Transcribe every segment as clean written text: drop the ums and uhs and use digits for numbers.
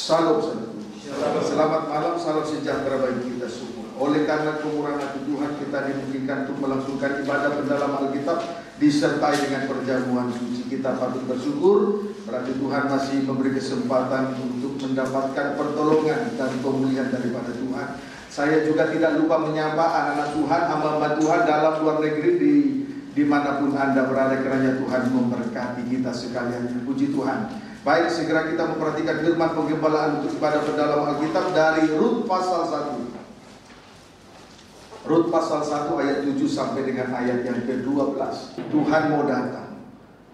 Salam saudara. Selamat malam, salam sejahtera bagi kita semua. Oleh karena kemurahan hati Tuhan, kita dimungkinkan untuk melangsungkan ibadah pendalaman Alkitab disertai dengan perjamuan suci. Kita patut bersyukur, berarti Tuhan masih memberi kesempatan untuk mendapatkan pertolongan dan pemulihan daripada Tuhan. Saya juga tidak lupa menyapa anak-anak Tuhan, hamba-hamba Tuhan dalam luar negeri dimanapun Anda berada, kiranya Tuhan memberkati kita sekalian. Puji Tuhan. Baik, segera kita memperhatikan firman penggembalaan untuk ibadah pendalaman Alkitab dari Rut pasal 1. Rut pasal 1 ayat 7 sampai dengan ayat yang ke-12. Tuhan mau datang.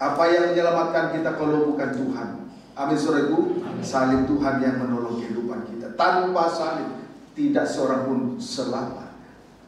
Apa yang menyelamatkan kita kalau bukan Tuhan? Amin saudaraku. Salib Tuhan yang menolong kehidupan kita. Tanpa salib tidak seorang pun selamat.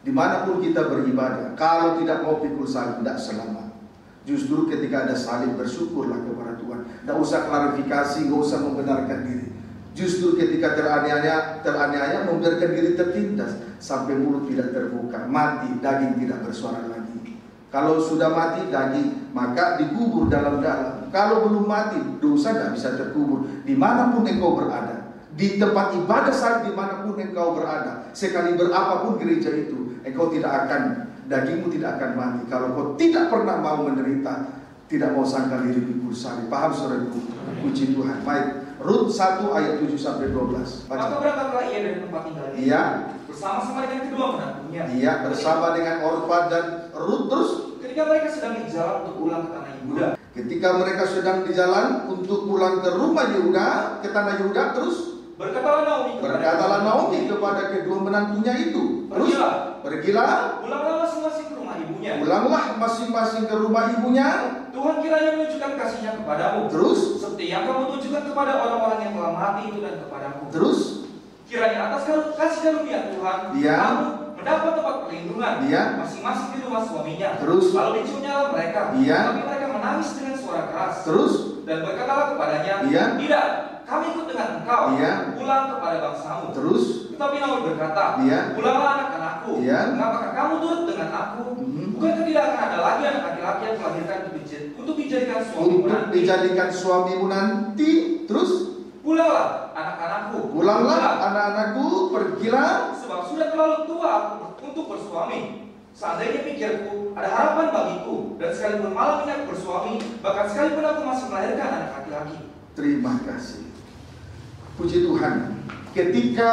Dimanapun kita beribadah, kalau tidak mau pikul salib tidak selamat. Justru ketika ada salib, bersyukurlah kepada Tuhan. Tidak usah klarifikasi, tidak usah membenarkan diri. Justru ketika teraniaya membiarkan diri tertindas sampai mulut tidak terbuka, mati, daging tidak bersuara lagi. Kalau sudah mati daging, maka dikubur dalam-dalam. Kalau belum mati, dosa tidak bisa terkubur. Dimanapun engkau berada, di tempat ibadah saat dimanapun engkau berada, sekali berapapun gereja itu, engkau tidak akan, dagingmu tidak akan mati. Kalau kau tidak pernah mau menderita, tidak mau sangkal diri pikul salib. Paham saudaraku? Puji Tuhan. Baik, Rut 1 ayat 7 sampai 12. Maka berangkatlah ia dari tempat tinggalnya. Iya. Bersama-sama dengan kedua menantunya. Iya, bersama dengan Orpa dan Rut. Terus ketika mereka sedang di jalan untuk pulang ke tanah Yehuda. Ketika mereka sedang di jalan untuk pulang ke rumah Yehuda, ke tanah Yehuda, terus berkatalah Naomi kepada kedua menantunya itu. Terus pergilah. Pulanglah masing-masing ke rumah ibunya. Pulanglah masing-masing ke rumah ibunya. Tuhan kiranya menunjukkan kasihnya kepadamu. Terus seperti yang kamu tunjukkan kepada orang-orang yang telah mati itu dan kepadamu. Terus kiranya atas kasih karunia Tuhan, kamu mendapat tempat perlindungan masing-masing di rumah suaminya. Terus lalu diciumnya mereka. Tapi mereka menangis dengan suara keras. Terus dan berkatalah kepadanya, tidak, kami ikut dengan engkau, pulang kepada bangsamu. Terus tetapi Naomi berkata, pulanglah anak-anakku, mengapakah kamu turut dengan aku? Bukankah tidak akan ada lagi anak laki-laki yang melahirkan untuk dijadikan suamimu nanti? Dijadikan suamimu nanti. Terus pulanglah anak-anakku, pergilah, sebab sudah terlalu tua untuk bersuami. Seandainya pikirku ada harapan bagiku, dan sekalipun malam ini aku bersuami, bahkan sekalipun aku masih melahirkan anak laki-laki. Terima kasih. Puji Tuhan. Ketika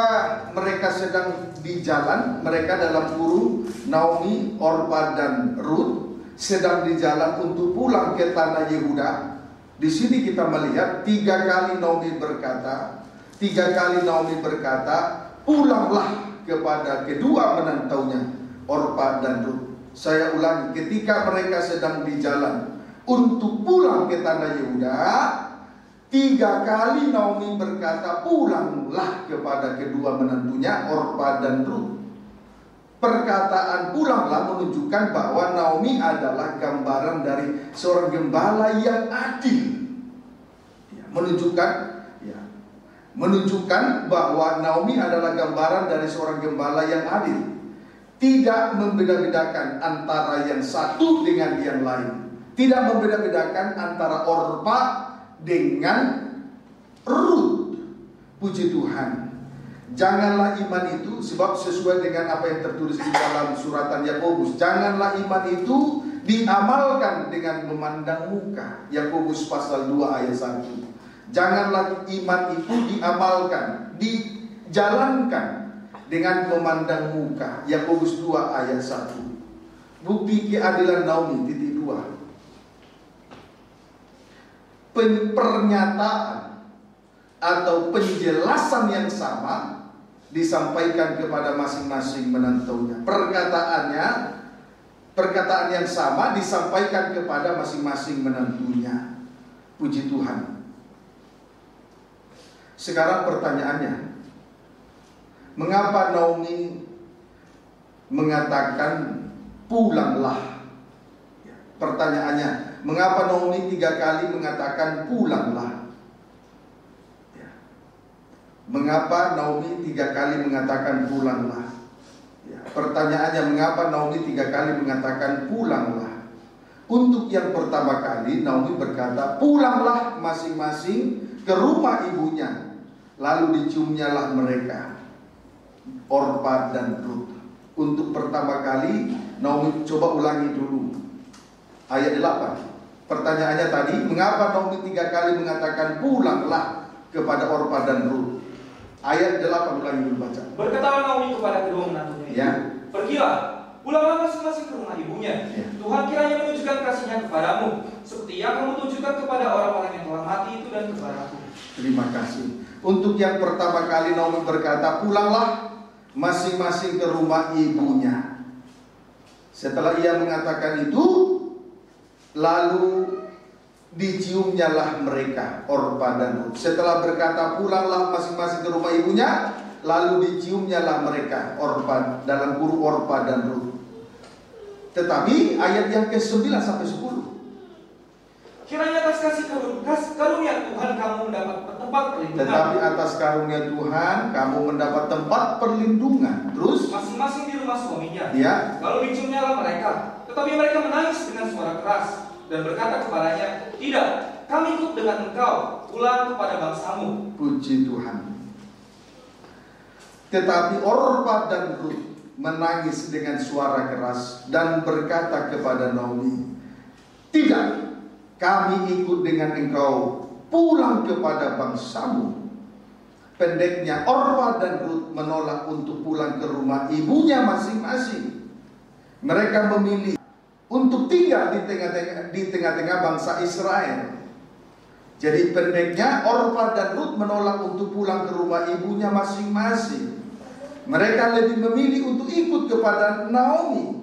mereka sedang di jalan, mereka dalam kurung Naomi, Orpa dan Rut sedang di jalan untuk pulang ke tanah Yehuda. Di sini kita melihat tiga kali Naomi berkata, pulanglah kepada kedua menantunya, Orpa dan Rut. Saya ulangi, ketika mereka sedang di jalan untuk pulang ke tanah Yehuda, tiga kali Naomi berkata, pulanglah kepada kedua menantunya, Orpa dan Rut. Perkataan pulanglah menunjukkan bahwa Naomi adalah gambaran dari seorang gembala yang adil. Menunjukkan bahwa Naomi adalah gambaran dari seorang gembala yang adil. Tidak membeda-bedakan antara yang satu dengan yang lain. Tidak membeda-bedakan antara Orpa dengan Rut. Puji Tuhan. Janganlah iman itu, sebab sesuai dengan apa yang tertulis di dalam suratan Yakobus, janganlah iman itu diamalkan dengan memandang muka. Yakobus pasal 2 ayat 1. Janganlah iman itu diamalkan, dijalankan dengan memandang muka. Yakobus 2 ayat 1. Bukti keadilan Naomi titik 2. Pernyataan atau penjelasan yang sama disampaikan kepada masing-masing menantunya. Perkataan yang sama disampaikan kepada masing-masing menantunya. Puji Tuhan. Sekarang pertanyaannya, mengapa Naomi mengatakan pulanglah? Pertanyaannya, mengapa Naomi 3 kali mengatakan pulanglah? Mengapa Naomi 3 kali mengatakan pulanglah? Pertanyaannya, mengapa Naomi 3 kali mengatakan pulanglah? Untuk yang pertama kali Naomi berkata, pulanglah masing-masing ke rumah ibunya. lalu diciumnyalah mereka, Orpa dan Rut. Untuk pertama kali, Naomi coba ulangi dulu ayat 8. Pertanyaannya tadi, mengapa Naomi 3 kali mengatakan pulanglah kepada Orpa dan Rut? Ayat 8 ulangi dulu baca. Berkatalah Naomi kepada kedua menantunya, Ya. pergilah, pulanglah masing-masing ke rumah ibunya. Ya. Tuhan kiranya menunjukkan kasih-Nya kepadamu, seperti yang kamu tunjukkan kepada orang-orang yang telah mati itu dan kepadaku. Terima kasih. Untuk yang pertama kali Naomi berkata, pulanglah masing-masing ke rumah ibunya. Setelah ia mengatakan itu, lalu diciumnyalah mereka, Orpa dan Rut. Setelah berkata pulanglah masing-masing ke rumah ibunya, lalu diciumnyalah mereka, Orpa, dalam kurung Orpa dan Rut. Tetapi ayat yang ke-9 sampai 10, kiranya atas kasih karunia Tuhan kamu mendapat tempat perlindungan. tetapi atas karunia Tuhan kamu mendapat tempat perlindungan. Terus Masing-masing di rumah suaminya. ya, Lalu diciumnyalah mereka. Tetapi mereka menangis dengan suara keras dan berkata kepadanya, tidak, kami ikut dengan engkau, pulang kepada bangsamu. puji Tuhan. Tetapi Orpa dan Rut menangis dengan suara keras dan berkata kepada Naomi, tidak, kami ikut dengan engkau pulang kepada bangsamu. Pendeknya, Orpa dan Rut menolak untuk pulang ke rumah ibunya masing-masing. Mereka memilih untuk tinggal di tengah-tengah bangsa Israel. Jadi pendeknya, Orpa dan Rut menolak untuk pulang ke rumah ibunya masing-masing. Mereka lebih memilih untuk ikut kepada Naomi,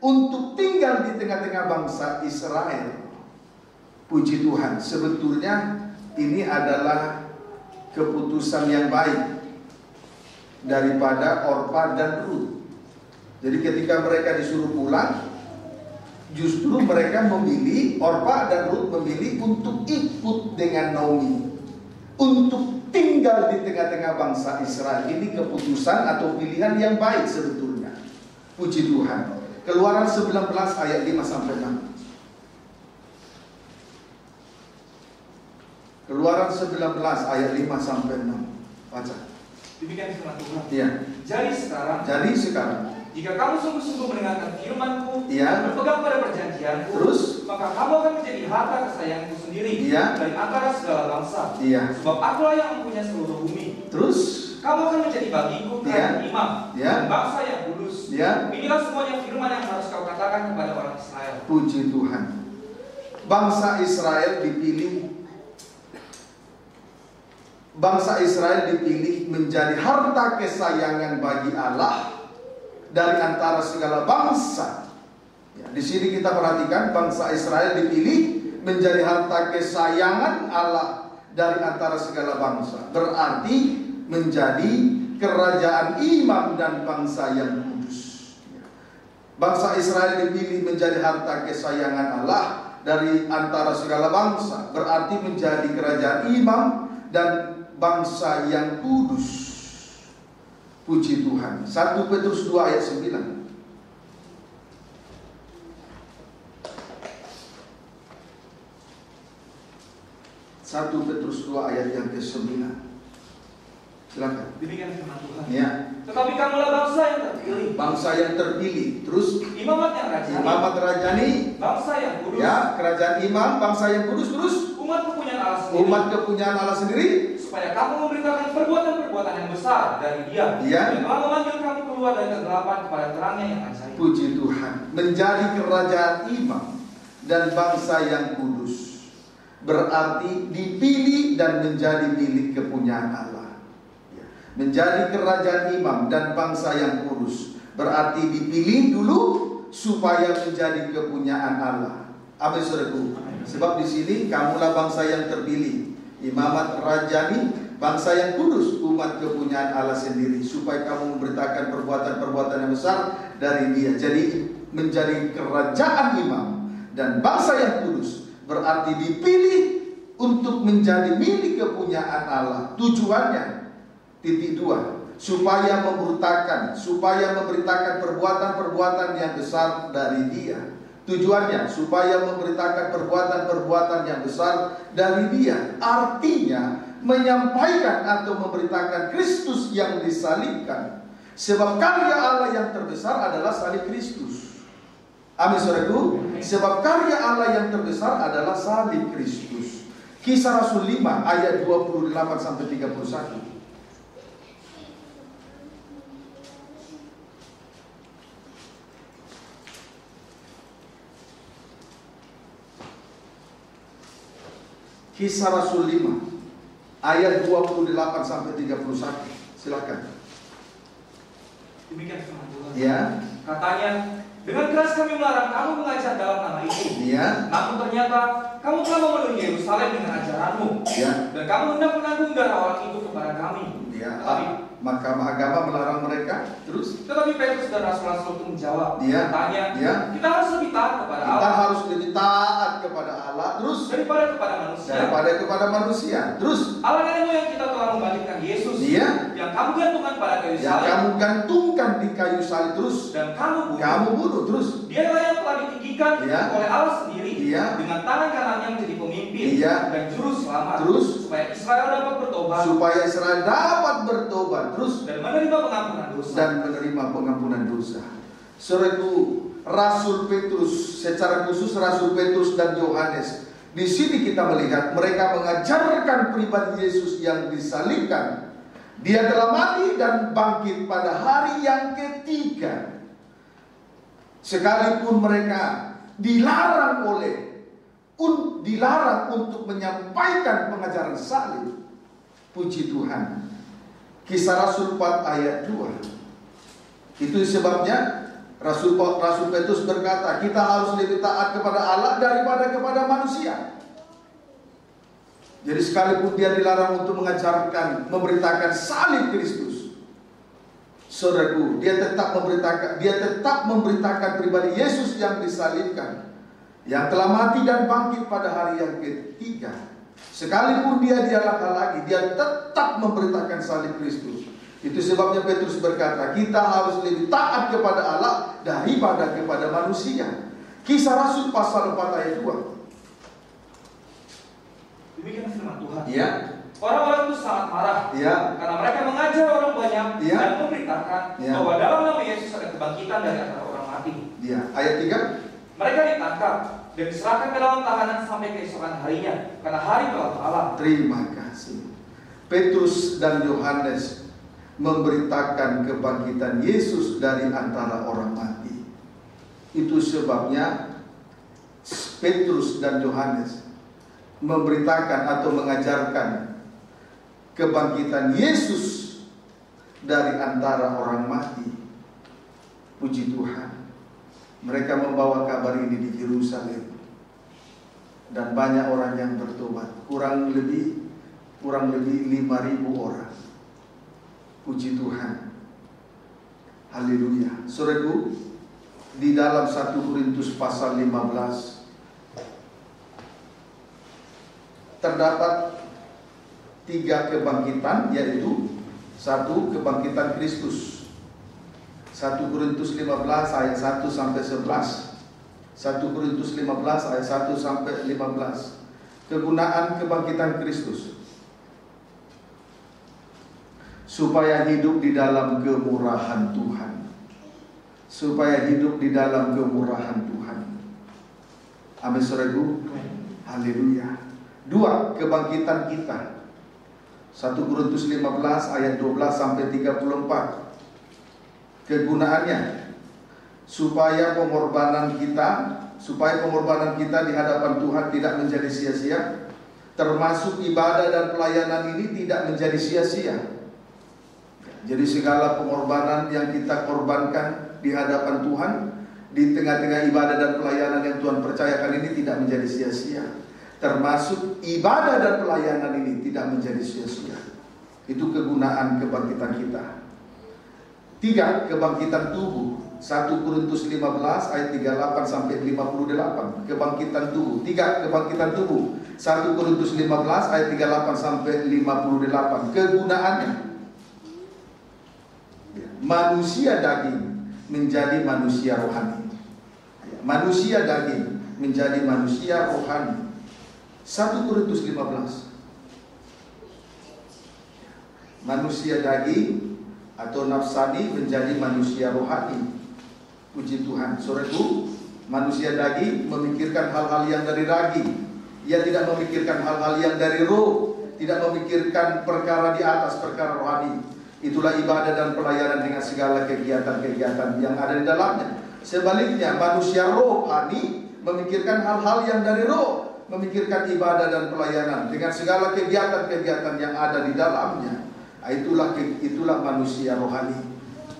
untuk tinggal di tengah-tengah bangsa Israel. Puji Tuhan, sebetulnya ini adalah keputusan yang baik daripada Orpa dan Rut. Jadi ketika mereka disuruh pulang, justru mereka memilih, Orpa dan Rut memilih untuk ikut dengan Naomi, untuk tinggal di tengah-tengah bangsa Israel. Ini keputusan atau pilihan yang baik sebetulnya. Puji Tuhan. Keluaran 19 ayat 5 sampai 6. Keluaran 19 ayat 5 sampai 6. Baca. Demikian firman Tuhan. Iya. Jadi sekarang, jika kamu sungguh-sungguh mendengarkan firman-Ku, iya, berpegang pada perjanjian-Ku, terus, maka kamu akan menjadi harta kesayanganku sendiri, iya, dari antara segala bangsa. Iya. Sebab akulah yang mempunyai seluruh bumi. Terus, kamu akan menjadi bagiku kerajaan imam, iya, dan bangsa yang kudus. iya. Inilah semuanya firman yang harus kau katakan kepada orang Israel. Puji Tuhan. Bangsa Israel dipilih. Bangsa Israel dipilih menjadi harta kesayangan bagi Allah dari antara segala bangsa. Ya, di sini kita perhatikan bangsa Israel dipilih menjadi harta kesayangan Allah dari antara segala bangsa. Berarti menjadi kerajaan imam dan bangsa yang kudus. Bangsa Israel dipilih menjadi harta kesayangan Allah dari antara segala bangsa. Berarti menjadi kerajaan imam dan bangsa yang kudus. Puji Tuhan. 1 Petrus 2 ayat 9. 1 Petrus 2 ayat yang ke-9. Silakan. Demikian firman Tuhan. Ya. Tetapi kamulah bangsa yang terpilih. Bangsa yang terpilih. Terus Imamat yang rajani. imamat rajani. Bangsa yang kudus. Ya, kerajaan imam, bangsa yang kudus. Terus Umat kepunyaan Allah sendiri. umat kepunyaan Allah sendiri. Supaya kamu memberitakan perbuatan-perbuatan yang besar dari Dia. Iya. Yang telah memanggil kamu keluar dari kegelapan kepada terangnya yang ajaib. Puji Tuhan. Menjadi kerajaan imam dan bangsa yang kudus. Berarti dipilih dan menjadi milik kepunyaan Allah. Menjadi kerajaan imam dan bangsa yang kudus. Berarti dipilih dulu supaya menjadi kepunyaan Allah. Amin saudaraku. Sebab di sini kamulah bangsa yang terpilih, imamat rajani, bangsa yang kudus, umat kepunyaan Allah sendiri, supaya kamu memberitakan perbuatan-perbuatan yang besar dari Dia. Jadi menjadi kerajaan imam dan bangsa yang kudus berarti dipilih untuk menjadi milik kepunyaan Allah. Tujuannya titik 2, supaya memberitakan perbuatan-perbuatan yang besar dari Dia. Tujuannya supaya memberitakan perbuatan-perbuatan yang besar dari Dia. Artinya menyampaikan atau memberitakan Kristus yang disalibkan. Sebab karya Allah yang terbesar adalah salib Kristus. Amin saudaraku. Sebab karya Allah yang terbesar adalah salib Kristus. Kisah Rasul 5 ayat 28 sampai 31. Kisah Rasul 5 ayat 28 sampai 31. Silakan. Demikian firman Tuhan. Ya. Katanya, dengan keras kami melarang kamu mengajar dalam nama ini. Ya. Namun ternyata kamu telah memenuhi Yerusalem dengan ajaranmu. Ya. Dan kamu hendak menanggung darah orang itu kepada kami. Ya. Mahkamah agama melarang mereka. Terus. Tetapi Petrus dan Rasul-Rasul itu menjawab. Ya. Katanya, Ya. kita harus lebih taat kepada Allah. Kita harus lebih taat kepada Allah. Terus. Daripada kepada manusia. Kepada manusia. Terus. Allah nenek moyang kita telah membangkitkan Yesus. Iya. Yang kamu gantungkan pada kayu salib. Yang kamu gantungkan di kayu salib. Terus. Dan kamu bunuh. Terus. Dia adalah yang telah ditinggikan oleh Allah sendiri. Iya. Dengan tangan kanannya menjadi pemimpin. Iya. Dan juru selamat. Terus. Supaya Israel dapat bertobat. Terus. Dan menerima pengampunan dosa. Saudaraku, Rasul Petrus, secara khusus Rasul Petrus dan Yohanes, di sini kita melihat mereka mengajarkan pribadi Yesus yang disalibkan. Dia telah mati dan bangkit pada hari yang ketiga. Sekalipun mereka dilarang untuk menyampaikan pengajaran salib. Puji Tuhan. Kisah Rasul 4 ayat 2. Itu sebabnya Rasul Petrus berkata, kita harus lebih taat kepada Allah daripada kepada manusia. Jadi sekalipun dia dilarang untuk memberitakan salib Kristus, saudaraku, dia tetap memberitakan pribadi Yesus yang disalibkan, yang telah mati dan bangkit pada hari yang ketiga. Sekalipun dia dialah lagi, dia tetap memberitakan salib Kristus. Itu sebabnya Petrus berkata, kita harus lebih taat kepada Allah daripada kepada manusia. Kisah Rasul pasal 4 ayat 2. Demikian firman Tuhan. Ya. Orang-orang itu sangat marah. Ya. Karena mereka mengajar orang banyak. Ya. Dan memberitakan bahwa dalam nama Yesus ada kebangkitan dari antara orang mati. Ya. Ayat 3. Mereka ditangkap dan diserahkan ke dalam tahanan sampai keesokan harinya, karena hari telah malam. Terima kasih. Petrus dan Yohanes memberitakan kebangkitan Yesus dari antara orang mati. Itu sebabnya Petrus dan Yohanes memberitakan atau mengajarkan kebangkitan Yesus dari antara orang mati. Puji Tuhan. Mereka membawa kabar ini di Yerusalem, dan banyak orang yang bertobat. Kurang lebih 5.000 orang. Puji Tuhan. Haleluya. Saudaraku, di dalam 1 Korintus pasal 15 terdapat 3 kebangkitan, yaitu 1 kebangkitan Kristus. 1 Korintus 15 ayat 1 sampai 11. 1 Korintus 15 ayat 1 sampai 15. Kegunaan kebangkitan Kristus supaya hidup di dalam kemurahan Tuhan. Supaya hidup di dalam kemurahan Tuhan. Amin saudaraku. Haleluya. 2, kebangkitan kita. 1 Korintus 15 ayat 12 sampai 34. Kegunaannya supaya pengorbanan kita di hadapan Tuhan tidak menjadi sia-sia, termasuk ibadah dan pelayanan ini tidak menjadi sia-sia. Jadi segala pengorbanan yang kita korbankan di hadapan Tuhan, di tengah-tengah ibadah dan pelayanan yang Tuhan percayakan ini tidak menjadi sia-sia. Termasuk ibadah dan pelayanan ini tidak menjadi sia-sia. Itu kegunaan kebangkitan kita. 3, kebangkitan tubuh. 1 Korintus 15 ayat 38 sampai 58. Kebangkitan tubuh. 3, kebangkitan tubuh. 1 Korintus 15 ayat 38 sampai 58. Kegunaannya, manusia daging menjadi manusia rohani. Manusia daging menjadi manusia rohani. 1 Korintus 15 manusia daging atau nafsani menjadi manusia rohani. Puji Tuhan. Saudaraku, manusia daging memikirkan hal-hal yang dari daging. Ia tidak memikirkan hal-hal yang dari roh, tidak memikirkan perkara di atas, perkara rohani. Itulah ibadah dan pelayanan dengan segala kegiatan-kegiatan yang ada di dalamnya. Sebaliknya, manusia rohani memikirkan hal-hal yang dari roh, memikirkan ibadah dan pelayanan dengan segala kegiatan-kegiatan yang ada di dalamnya. Itulah manusia rohani.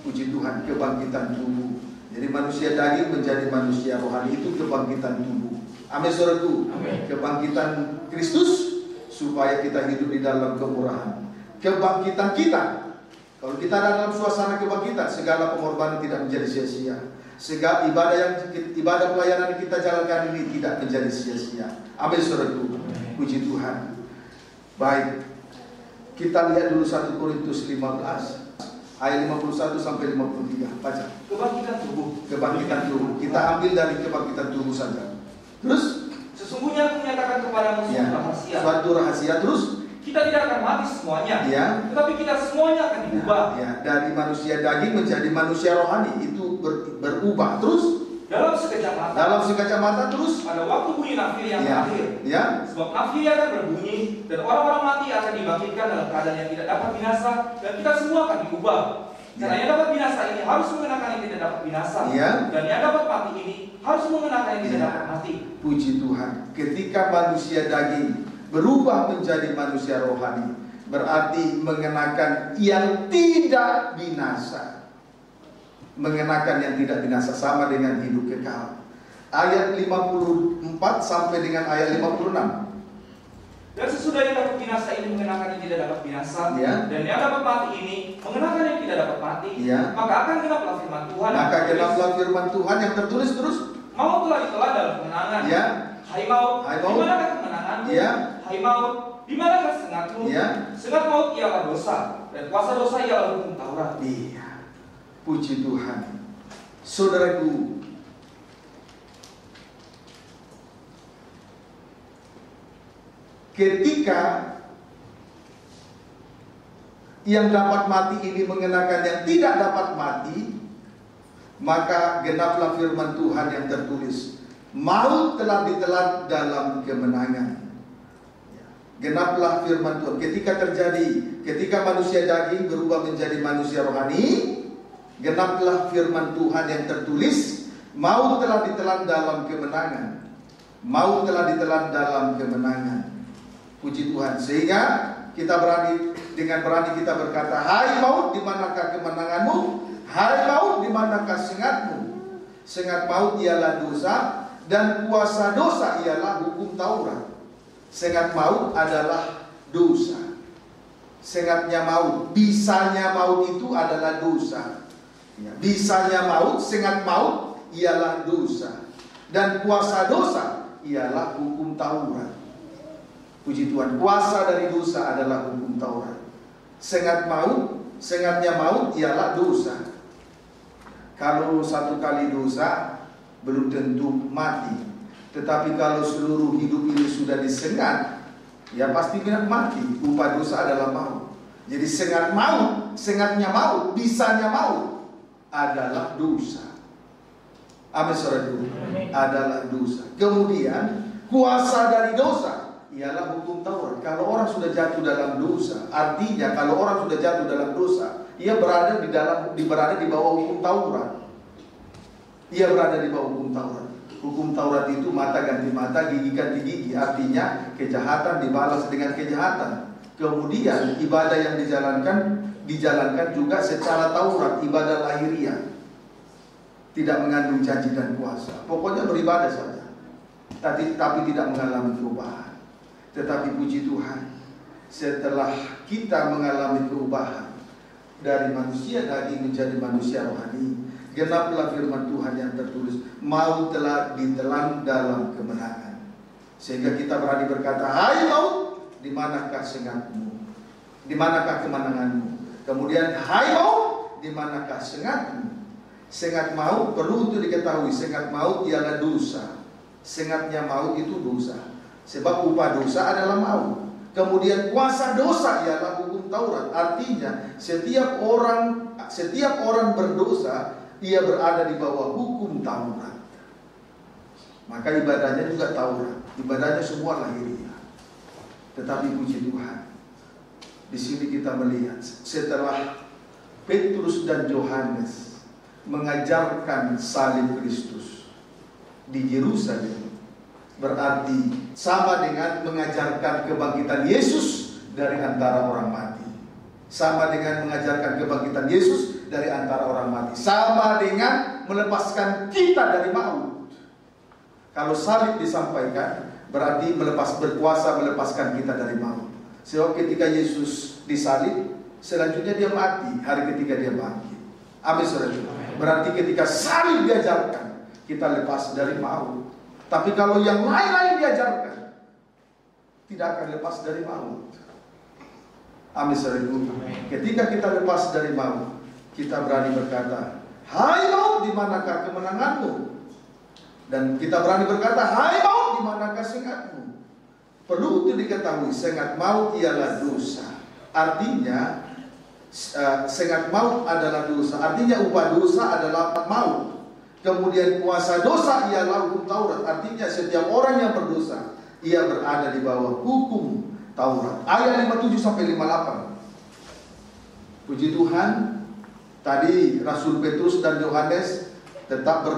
Puji Tuhan, kebangkitan tubuh. Jadi manusia daging menjadi manusia rohani, itu kebangkitan tubuh. Amin, saudaraku. Kebangkitan Kristus supaya kita hidup di dalam kemurahan. Kebangkitan kita, kalau kita ada dalam suasana kebangkitan, segala pengorbanan tidak menjadi sia-sia. Segala ibadah pelayanan yang kita jalankan ini tidak menjadi sia-sia. Amin, saudaraku. Puji Tuhan. Baik, kita lihat dulu 1 Korintus 15 ayat 51 sampai 53. Baca. Kebangkitan tubuh. Kebangkitan tubuh. Kita ambil dari kebangkitan tubuh saja. Terus, sesungguhnya aku menyatakan kepadamu suatu rahasia. Suatu rahasia. Terus, kita tidak akan mati semuanya. Ya. Tetapi kita semuanya akan diubah. Ya. Dari manusia daging menjadi manusia rohani, itu berubah. Terus, dalam sekejap mata. Dalam sekejap mata. Terus, pada waktu bunyi nafir yang terakhir. Ya. Sebab nafir akan berbunyi dan orang-orang mati akan dibangkitkan dalam keadaan yang tidak dapat binasa, dan kita semua akan diubah. Karena yang dapat binasa ini harus mengenakan yang tidak dapat binasa, dan yang dapat mati ini harus mengenakan yang tidak dapat mati. Puji Tuhan. Ketika manusia daging berubah menjadi manusia rohani, berarti mengenakan yang tidak binasa. Mengenakan yang tidak binasa sama dengan hidup kekal. Ayat 54 sampai dengan ayat 56. Dan sesudah yang dapat binasa ini mengenakan yang tidak dapat binasa, dan yang dapat mati ini mengenakan yang tidak dapat mati, maka akan genaplah firman Tuhan. Maka genaplah firman Tuhan yang tertulis terus. Maut telah ditelan dalam kemenangan. Hai maut, di manakah kemenanganmu? Hai maut, di manakah sengatmu? Sengat maut ialah dosa, dan kuasa dosa ialah hukum Taurat. Puji Tuhan. Saudaraku, ketika yang dapat mati ini mengenakan yang tidak dapat mati, maka genaplah firman Tuhan yang tertulis, maut telah ditelan dalam kemenangan. Genaplah firman Tuhan. Ketika manusia daging berubah menjadi manusia rohani, genaplah firman Tuhan yang tertulis, maut telah ditelan dalam kemenangan. Maut telah ditelan dalam kemenangan. Puji Tuhan. Sehingga kita dengan berani kita berkata, hai maut, di manakah kemenanganmu? Hai maut, di manakah sengatmu? Sengat maut ialah dosa, dan kuasa dosa ialah hukum Taurat. Sengat maut adalah dosa. Sengatnya maut, bisanya maut itu adalah dosa. Bisanya maut, sengat maut ialah dosa, dan kuasa dosa ialah hukum Taurat. Puji Tuhan, kuasa dari dosa adalah hukum Taurat. Sengatnya maut ialah dosa. Kalau satu kali dosa, belum tentu mati. Tetapi kalau seluruh hidup ini sudah disengat, ya pasti mati. Upah dosa adalah maut. Jadi sengatnya maut, bisanya maut adalah dosa. Amin, saudaraku. Adalah dosa. Kemudian kuasa dari dosa ialah hukum Taurat. Kalau orang sudah jatuh dalam dosa, artinya kalau orang sudah jatuh dalam dosa, ia berada di bawah hukum Taurat. Ia berada di bawah hukum Taurat. Hukum Taurat itu mata ganti mata, gigi ganti gigi. Artinya kejahatan dibalas dengan kejahatan. Kemudian ibadah yang dijalankan juga secara Taurat, ibadah lahiriah, tidak mengandung janji dan kuasa. Pokoknya beribadah saja, tapi tidak mengalami perubahan. Tetapi puji Tuhan, setelah kita mengalami perubahan dari manusia daging menjadi manusia rohani, genaplah firman Tuhan yang tertulis, maut telah ditelan dalam kemenangan. Sehingga kita berani berkata, hai maut, di manakah sengatmu? Di manakah kemenanganmu? Kemudian, hai maut, di manakah sengatmu? Sengat maut perlu untuk diketahui, sengat maut ialah dosa. Sengatnya maut itu dosa. Sebab upah dosa adalah maut. Kemudian kuasa dosa ialah hukum hukum Taurat. Artinya setiap orang berdosa, ia berada di bawah hukum Taurat. Maka ibadahnya juga Taurat, ibadahnya semua lahiriah. Tetapi puji Tuhan, di sini kita melihat setelah Petrus dan Yohanes mengajarkan salib Kristus di Yerusalem, berarti sama dengan mengajarkan kebangkitan Yesus dari antara orang mati. Sama dengan mengajarkan kebangkitan Yesus dari antara orang mati. Sama dengan melepaskan kita dari maut. Kalau salib disampaikan, berarti berkuasa melepaskan kita dari maut. Sebab ketika Yesus disalib, selanjutnya dia mati, hari ketiga dia bangkit. Amin, saudara. Berarti ketika salib diajarkan, kita lepas dari maut. Tapi kalau yang lain-lain diajarkan, tidak akan lepas dari maut. Amin, saudara. Ketika kita lepas dari maut, kita berani berkata, "Hai maut, di manakah kemenanganmu?" Dan kita berani berkata, "Hai maut, di manakah sengatmu?" Perlu untuk diketahui, sengat maut ialah dosa. Artinya sengat maut adalah dosa. Artinya upah dosa adalah maut. Kemudian kuasa dosa ialah hukum Taurat. Artinya setiap orang yang berdosa, ia berada di bawah hukum Taurat. Ayat 57-58. Puji Tuhan, tadi Rasul Petrus dan Yohanes tetap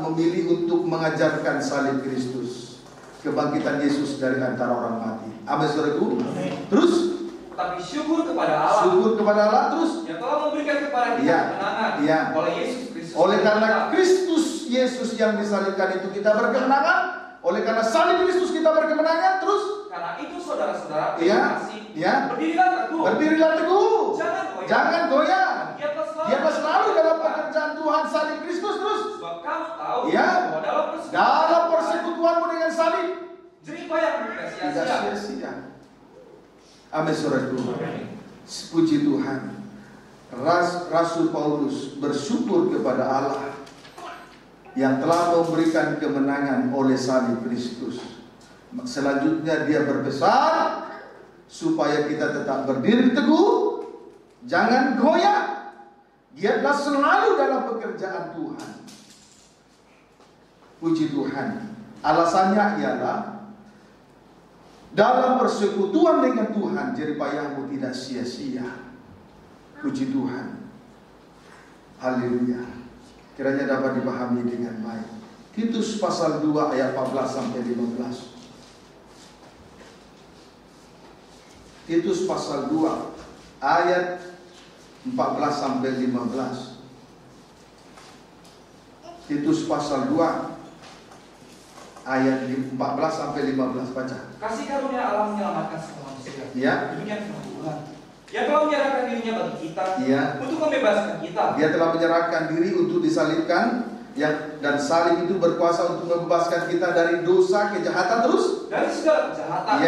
memilih untuk mengajarkan salib Kristus, kebangkitan Yesus dari antara orang mati. Amin, saudaraku. Terus, tapi syukur kepada Allah. Syukur kepada Allah terus. Yang telah memberikan kepada kita kemenangan oleh Yesus Kristus. Oleh karena Kristus Yesus yang disalibkan itu kita berkemenangan. Oleh karena salib Kristus kita berkemenangan. Terus. Karena itu saudara-saudara, berdirilah teguh. Berdirilah teguh. Jangan goyah. Giatlah selalu dalam pekerjaan Tuhan salib Kristus. Terus. Sebab kamu tahu bahwa dalam persekutuanmu dengan salib, jerih payah tidak sia-sia. Amin, saudaraku. Puji Tuhan. Rasul Paulus bersyukur kepada Allah yang telah memberikan kemenangan oleh salib Kristus. Selanjutnya dia berpesan supaya kita tetap berdiri teguh, jangan goyah, giatlah selalu dalam pekerjaan Tuhan. Puji Tuhan. Alasannya ialah dalam persekutuan dengan Tuhan, jerih payahmu tidak sia-sia. Puji Tuhan. Haleluya. Kiranya dapat dipahami dengan baik. Titus pasal 2 ayat 14-15. Titus pasal 2 ayat 14-15. Titus pasal 2 ayat 14-15, baca. Kasih karunia Allah menyelamatkan semua manusia. Ya. Demikian firman Tuhan. Dia telah menyerahkan dirinya bagi kita, untuk membebaskan kita. Dia telah menyerahkan diri untuk disalibkan, dan salib itu berkuasa untuk membebaskan kita dari dosa, kejahatan, terus dari segala kejahatan.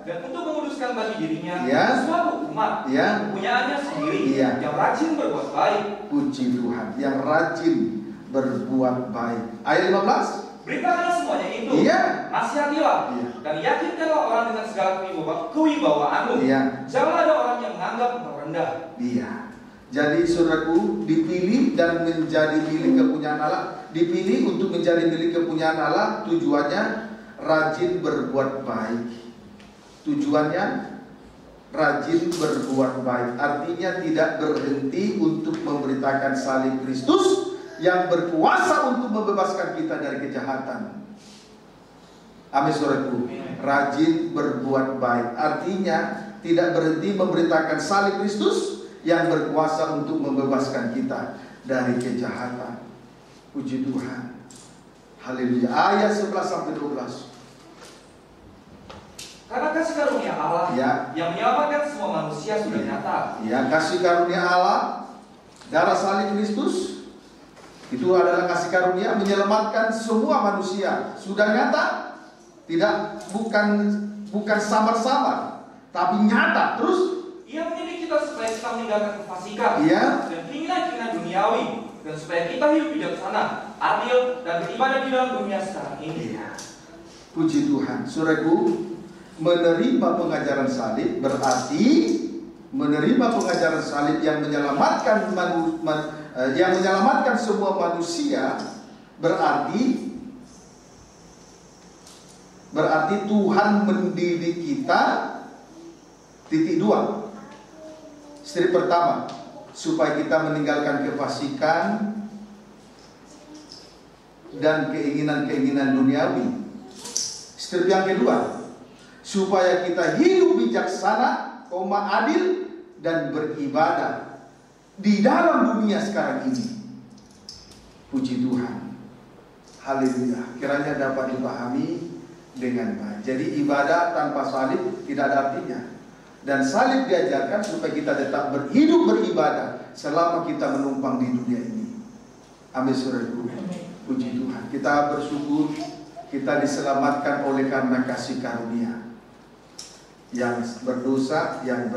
Dan untuk menguduskan bagi dirinya suatu umat, kepunyaannya sendiri, yang rajin berbuat baik. Puji Tuhan, yang rajin berbuat baik. Ayat 15. Beritakanlah semuanya itu. Nasihatilah dan yakinkanlah orang dengan segala kewibawaanmu. Jangan ada orang yang menganggap engkau rendah. Jadi saudaraku, dipilih dan menjadi milik kepunyaan Allah. Dipilih untuk menjadi milik kepunyaan Allah. Tujuannya rajin berbuat baik. Tujuannya rajin berbuat baik. Artinya tidak berhenti untuk memberitakan salib Kristus yang berkuasa untuk membebaskan kita dari kejahatan. Amin, saudaraku. Rajin berbuat baik. Artinya tidak berhenti memberitakan salib Kristus yang berkuasa untuk membebaskan kita dari kejahatan. Puji Tuhan. Haleluya. Ayat 11-12. Karena kasih karunia Allah yang menyelamatkan semua manusia sudah nyata. Kasih karunia Allah, darah salib Kristus, itu adalah kasih karunia menyelamatkan semua manusia. Sudah nyata, bukan samar-samar, tapi nyata. Terus Ia mendidik kita supaya kita meninggalkan kefasikan dan keinginan-keinginan duniawi, dan supaya kita hidup bijaksana, adil, dan beribadah di dalam dunia sekarang ini. Puji Tuhan. Saudaraku, menerima pengajaran salib berarti menerima pengajaran salib yang menyelamatkan semua manusia, berarti Tuhan mendidik kita. Titik 2. Step pertama, supaya kita meninggalkan kefasikan dan keinginan-keinginan duniawi. Step yang kedua, supaya kita hidup bijaksana, adil dan beribadah di dalam dunia sekarang ini. Puji Tuhan. Haleluya. Kiranya dapat dipahami dengan baik. Jadi ibadah tanpa salib tidak ada artinya. Dan salib diajarkan supaya kita tetap hidup beribadah selama kita menumpang di dunia ini. Amin, saudaraku. Puji Tuhan. Kita bersyukur kita diselamatkan oleh karena kasih karunia. Yang berdosa, yang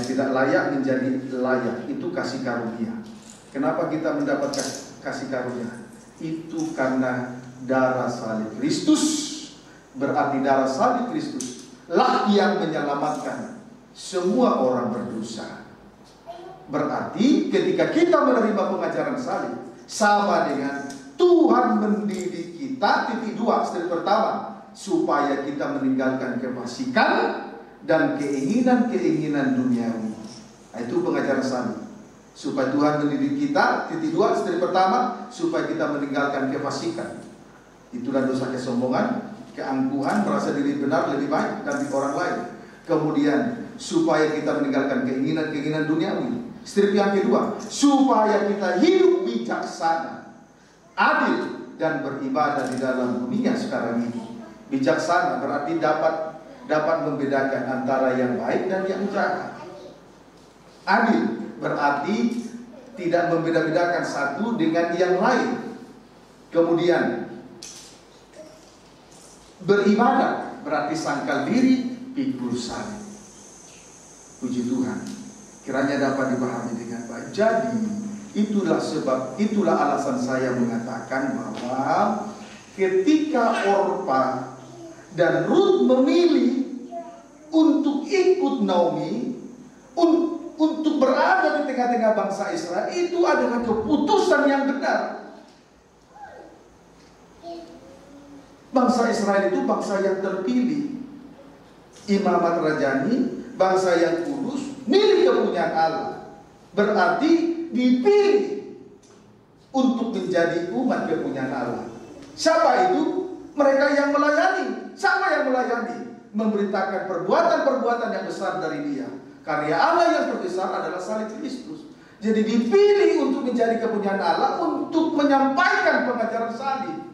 tidak layak menjadi layak, itu kasih karunia. Kenapa kita mendapat kasih karunia? Itu karena darah salib Kristus. Berarti darah salib Kristus lah yang menyelamatkan semua orang berdosa. Berarti ketika kita menerima pengajaran salib, sama dengan Tuhan mendidik kita. Titik 2, step pertama, supaya kita meninggalkan kefasikan dan keinginan-keinginan duniawi. Nah, itu pengajaran salib. Supaya Tuhan mendidik kita. Titik 2, step pertama, supaya kita meninggalkan kefasikan. Itulah dosa kesombongan, keangkuhan, merasa diri benar lebih baik dari orang lain. Kemudian supaya kita meninggalkan keinginan-keinginan duniawi. Strip yang kedua, supaya kita hidup bijaksana, adil dan beribadah di dalam dunia sekarang ini. Bijaksana berarti dapat membedakan antara yang baik dan yang jahat. Adil berarti tidak membeda-bedakan satu dengan yang lain. Kemudian beribadah berarti sangkal diri, pikul salib. Puji Tuhan. Kiranya dapat dipahami dengan baik. Jadi itulah alasan saya mengatakan bahwa ketika Orpa dan Ruth memilih untuk ikut Naomi, untuk berada di tengah-tengah bangsa Israel, itu adalah keputusan yang benar. Bangsa Israel itu bangsa yang terpilih, imamat rajani, bangsa yang kudus, milik kepunyaan Allah. Berarti dipilih untuk menjadi umat kepunyaan Allah. Siapa itu? Mereka yang melayani. Siapa yang melayani? Memberitakan perbuatan-perbuatan yang besar dari Dia. Karya Allah yang terbesar adalah salib Kristus. Jadi dipilih untuk menjadi kepunyaan Allah, untuk menyampaikan pengajaran salib.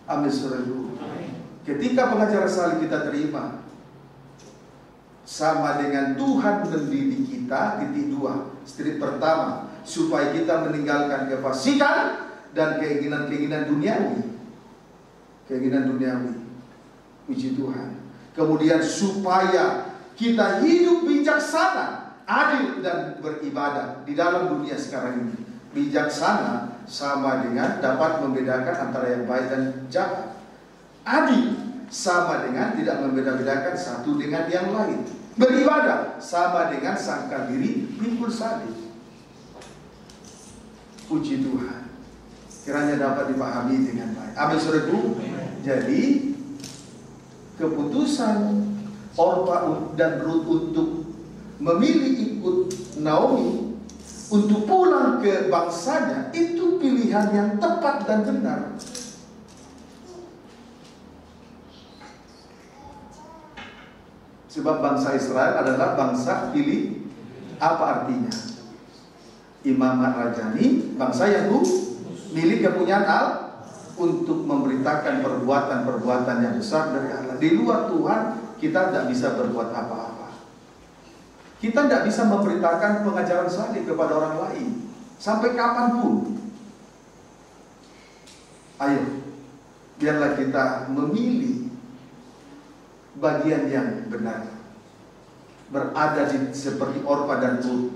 Amin, saudaraku. Ketika pengajaran salib kita terima, sama dengan Tuhan mendidik kita. Titik 2, strip pertama, supaya kita meninggalkan kefasikan dan keinginan-keinginan duniawi. Keinginan duniawi. Puji Tuhan. Kemudian supaya kita hidup bijaksana, adil dan beribadah di dalam dunia sekarang ini. Bijaksana sama dengan dapat membedakan antara yang baik dan jahat. Adil sama dengan tidak membeda-bedakan satu dengan yang lain. Beribadah sama dengan sangkal diri, pikul salib. Puji Tuhan. Kiranya dapat dipahami dengan baik. Amin, saudaraku. Jadi keputusan Orpa dan Ruth untuk memilih ikut Naomi untuk pulang ke bangsanya, itu pilihan yang tepat dan benar. Sebab bangsa Israel adalah bangsa pilih. Apa artinya? Imamat rajani, bangsa yang milik kepunyaan Allah, untuk memberitakan perbuatan-perbuatan yang besar dari Allah. Di luar Tuhan kita tidak bisa berbuat apa-apa. Kita tidak bisa memberitakan pengajaran salib kepada orang lain sampai kapanpun. Ayo, biarlah kita memilih bagian yang benar, berada seperti Orpa dan Ruth.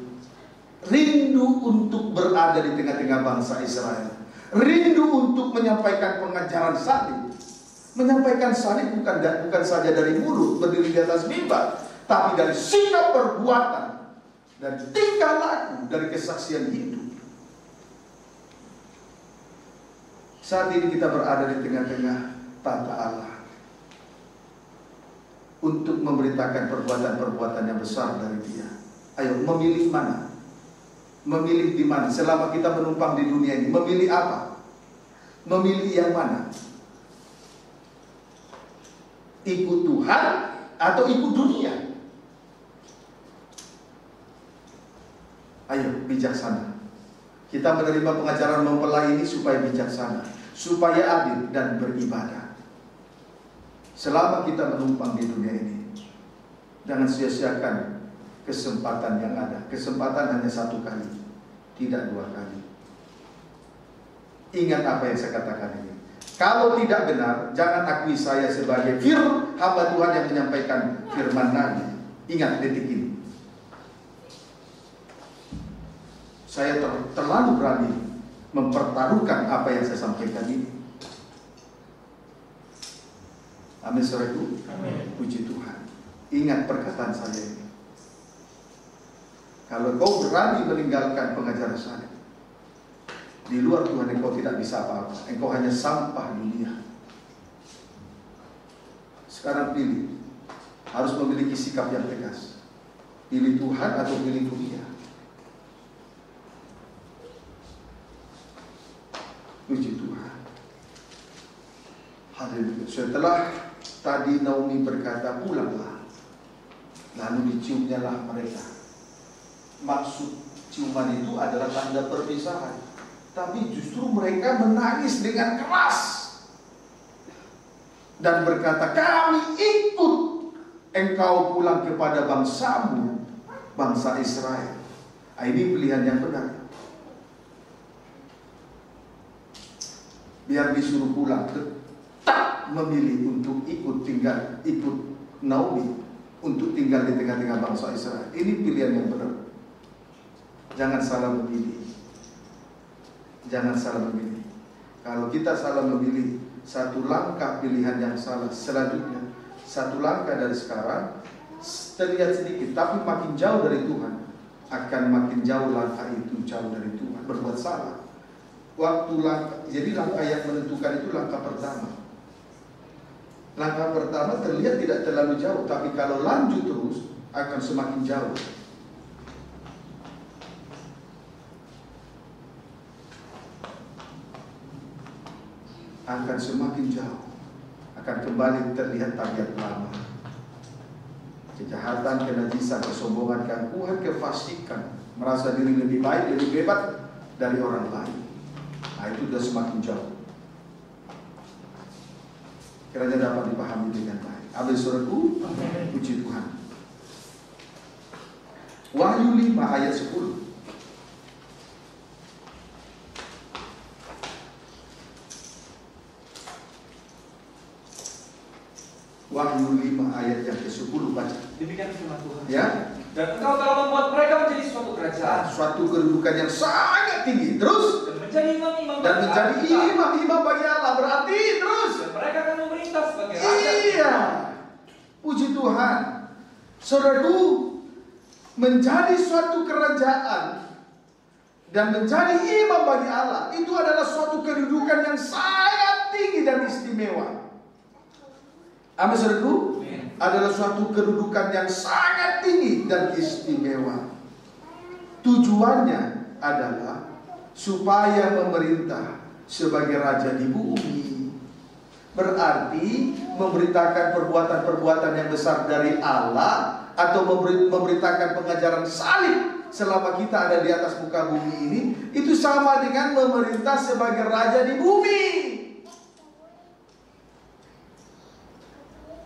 Rindu untuk berada di tengah-tengah bangsa Israel, rindu untuk menyampaikan pengajaran salib, Menyampaikan salib bukan saja dari mulut berdiri di atas mimbar, tapi dari sikap perbuatan, dari tingkah laku, dari kesaksian hidup. Saat ini kita berada di tengah-tengah tata Allah untuk memberitakan perbuatan-perbuatan yang besar dari Dia. Ayo, memilih mana? Memilih di mana? Selama kita menumpang di dunia ini, memilih apa? Memilih yang mana? Ikut Tuhan atau ikut dunia? Ayo, bijaksana. Kita menerima pengajaran mempelai ini supaya bijaksana, supaya adil dan beribadah. Selama kita menumpang di dunia ini, jangan sia-siakan kesempatan yang ada. Kesempatan hanya satu kali, tidak dua kali. Ingat apa yang saya katakan ini. Kalau tidak benar, jangan akui saya sebagai hamba Tuhan yang menyampaikan firman Nabi. Ingat detik ini. Saya terlalu berani mempertaruhkan apa yang saya sampaikan ini. Amin, saudaraku. Puji Tuhan. Ingat perkataan saya ini. Kalau kau berani meninggalkan pengajaran saya, di luar Tuhan engkau tidak bisa apa-apa. Engkau hanya sampah dunia. Sekarang pilih. Harus memiliki sikap yang tegas. Pilih Tuhan atau pilih dunia. Puji Tuhan. Haleluya. Setelah tadi Naomi berkata, pulanglah. Lalu diciumnyalah mereka. Maksud ciuman itu adalah tanda perpisahan. Tapi justru mereka menangis dengan keras dan berkata, kami ikut engkau pulang kepada bangsamu, bangsa Israel. Ini pilihan yang benar. Biar disuruh pulang, tetap memilih untuk ikut Naomi, untuk tinggal di tengah-tengah bangsa Israel. Ini pilihan yang benar. Jangan salah memilih. Jangan salah memilih. Kalau kita salah memilih, satu langkah pilihan yang salah, selanjutnya satu langkah dari sekarang terlihat sedikit, tapi makin jauh dari Tuhan, akan makin jauh langkah itu jauh dari Tuhan. Berbuat salah. Jadi langkah yang menentukan itu langkah pertama. Langkah pertama terlihat tidak terlalu jauh, tapi kalau lanjut terus akan semakin jauh. Akan semakin jauh, akan kembali terlihat tabiat lama. Kejahatan, kenajisan, kesombongan, keangkuhan, kefasikan, merasa diri lebih baik, lebih hebat dari orang lain. Nah, itu sudah semakin jauh. Kiranya dapat dipahami dengan baik. Amin, saudaraku. Puji Tuhan. Wahyu 5 ayat 10. Wahyu 5 ayat yang ke-10 baca. Demikian firman Tuhan. Ya. Dan engkau telah membuat mereka menjadi suatu kerajaan, suatu kedudukan yang sangat tinggi. Terus dan menjadi imam-imam bagi Allah. Berarti terus dan mereka akan memerintah sebagai raja. Iya. Puji Tuhan. Saudaraku, menjadi suatu kerajaan dan menjadi imam bagi Allah itu adalah suatu kedudukan yang sangat tinggi dan istimewa. Amin, saudaraku. Adalah suatu kedudukan yang sangat tinggi dan istimewa. Tujuannya adalah supaya memerintah sebagai raja di bumi. Berarti memberitakan perbuatan-perbuatan yang besar dari Allah, atau memberitakan pengajaran salib selama kita ada di atas muka bumi ini, itu sama dengan memerintah sebagai raja di bumi.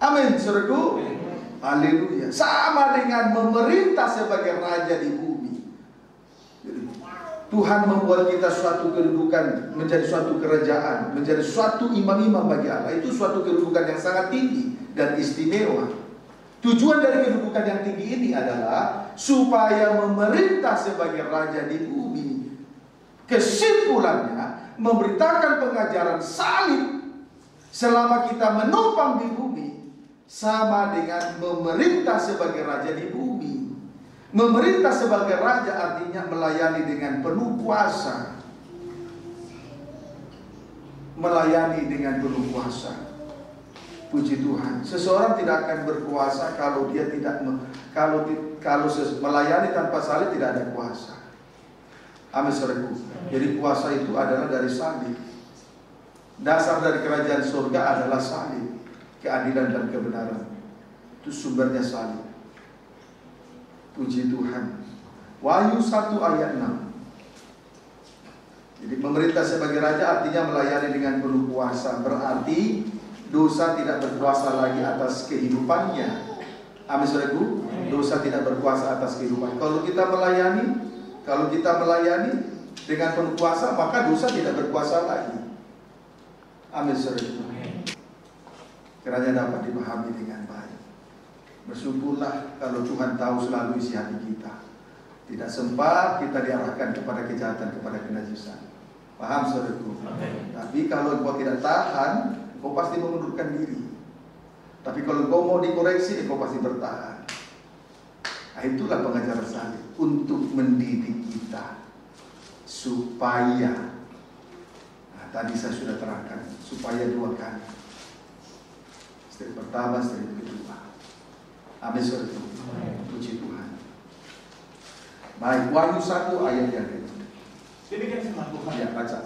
Amin, saudaraku. Haleluya. Sama dengan memerintah sebagai raja di bumi. Tuhan membuat kita suatu kedudukan, menjadi suatu kerajaan, menjadi suatu imam-imam bagi Allah. Itu suatu kedudukan yang sangat tinggi dan istimewa. Tujuan dari kedudukan yang tinggi ini adalah supaya memerintah sebagai raja di bumi. Kesimpulannya, memberitakan pengajaran salib Selama kita menumpang di bumi, sama dengan memerintah sebagai raja di bumi. Memerintah sebagai raja artinya melayani dengan penuh kuasa. Melayani dengan penuh kuasa. Puji Tuhan. Seseorang tidak akan berkuasa kalau dia tidak melayani tanpa salib, tidak ada kuasa. Amin, saudaraku. Jadi kuasa itu adalah dari salib. Dasar dari kerajaan surga adalah salib, keadilan dan kebenaran. Itu sumbernya salib. Puji Tuhan. Wahyu 1 ayat 6. Jadi memerintah sebagai raja artinya melayani dengan penuh kuasa. Berarti dosa tidak berkuasa lagi atas kehidupannya. Amin, saudaraku. Dosa tidak berkuasa atas kehidupan. Kalau kita melayani dengan penuh kuasa, maka dosa tidak berkuasa lagi. Amin, saudaraku. Kiranya dapat dipahami dengan baik. Bersyukurlah kalau Tuhan tahu selalu isi hati kita. Tidak sempat kita diarahkan kepada kejahatan, kepada kenajisan. Paham, saudaraku? Tapi kalau engkau tidak tahan, kau pasti mengundurkan diri. Tapi kalau kau mau dikoreksi, kau pasti bertahan. Nah, itulah pengajaran salib untuk mendidik kita supaya, tadi saya sudah terangkan, supaya 2 kali. Step pertama, step kedua. Amin, saudara. Puji Tuhan. Baik, Wahyu 1 ayat yang kedua. Demikian firman Tuhan. Ya, baca.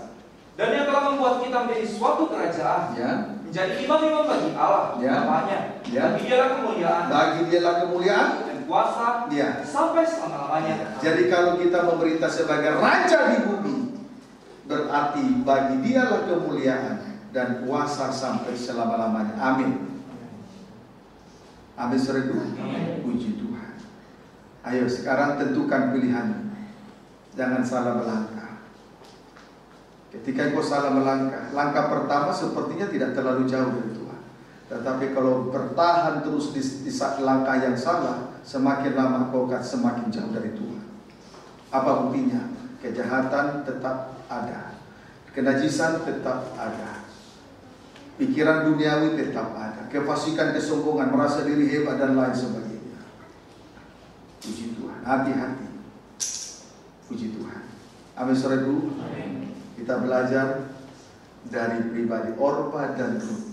Dan yang telah membuat kita menjadi suatu kerajaan, menjadi imam-imam bagi Allah, namanya. Bagi Dialah kemuliaan. Bagi Dialah kemuliaan dan kuasa sampai selama-lamanya. Jadi kalau kita memerintah sebagai raja di bumi, berarti bagi Dialah kemuliaan dan kuasa sampai selama-lamanya. Amin. Amin, saudara. Puji Tuhan. Ayo sekarang tentukan pilihan. Jangan salah melangkah. Ketika engkau salah melangkah, langkah pertama sepertinya tidak terlalu jauh dari Tuhan. Tetapi kalau bertahan terus di langkah yang salah, semakin lama kau akan semakin jauh dari Tuhan. Apa buktinya? Kejahatan tetap ada, kenajisan tetap ada, pikiran duniawi tetap ada, kefasikan, kesombongan, merasa diri hebat dan lain sebagainya. Puji Tuhan, hati-hati. Puji Tuhan. Amin, saudaraku. Kita belajar dari pribadi Orpa dan Rut,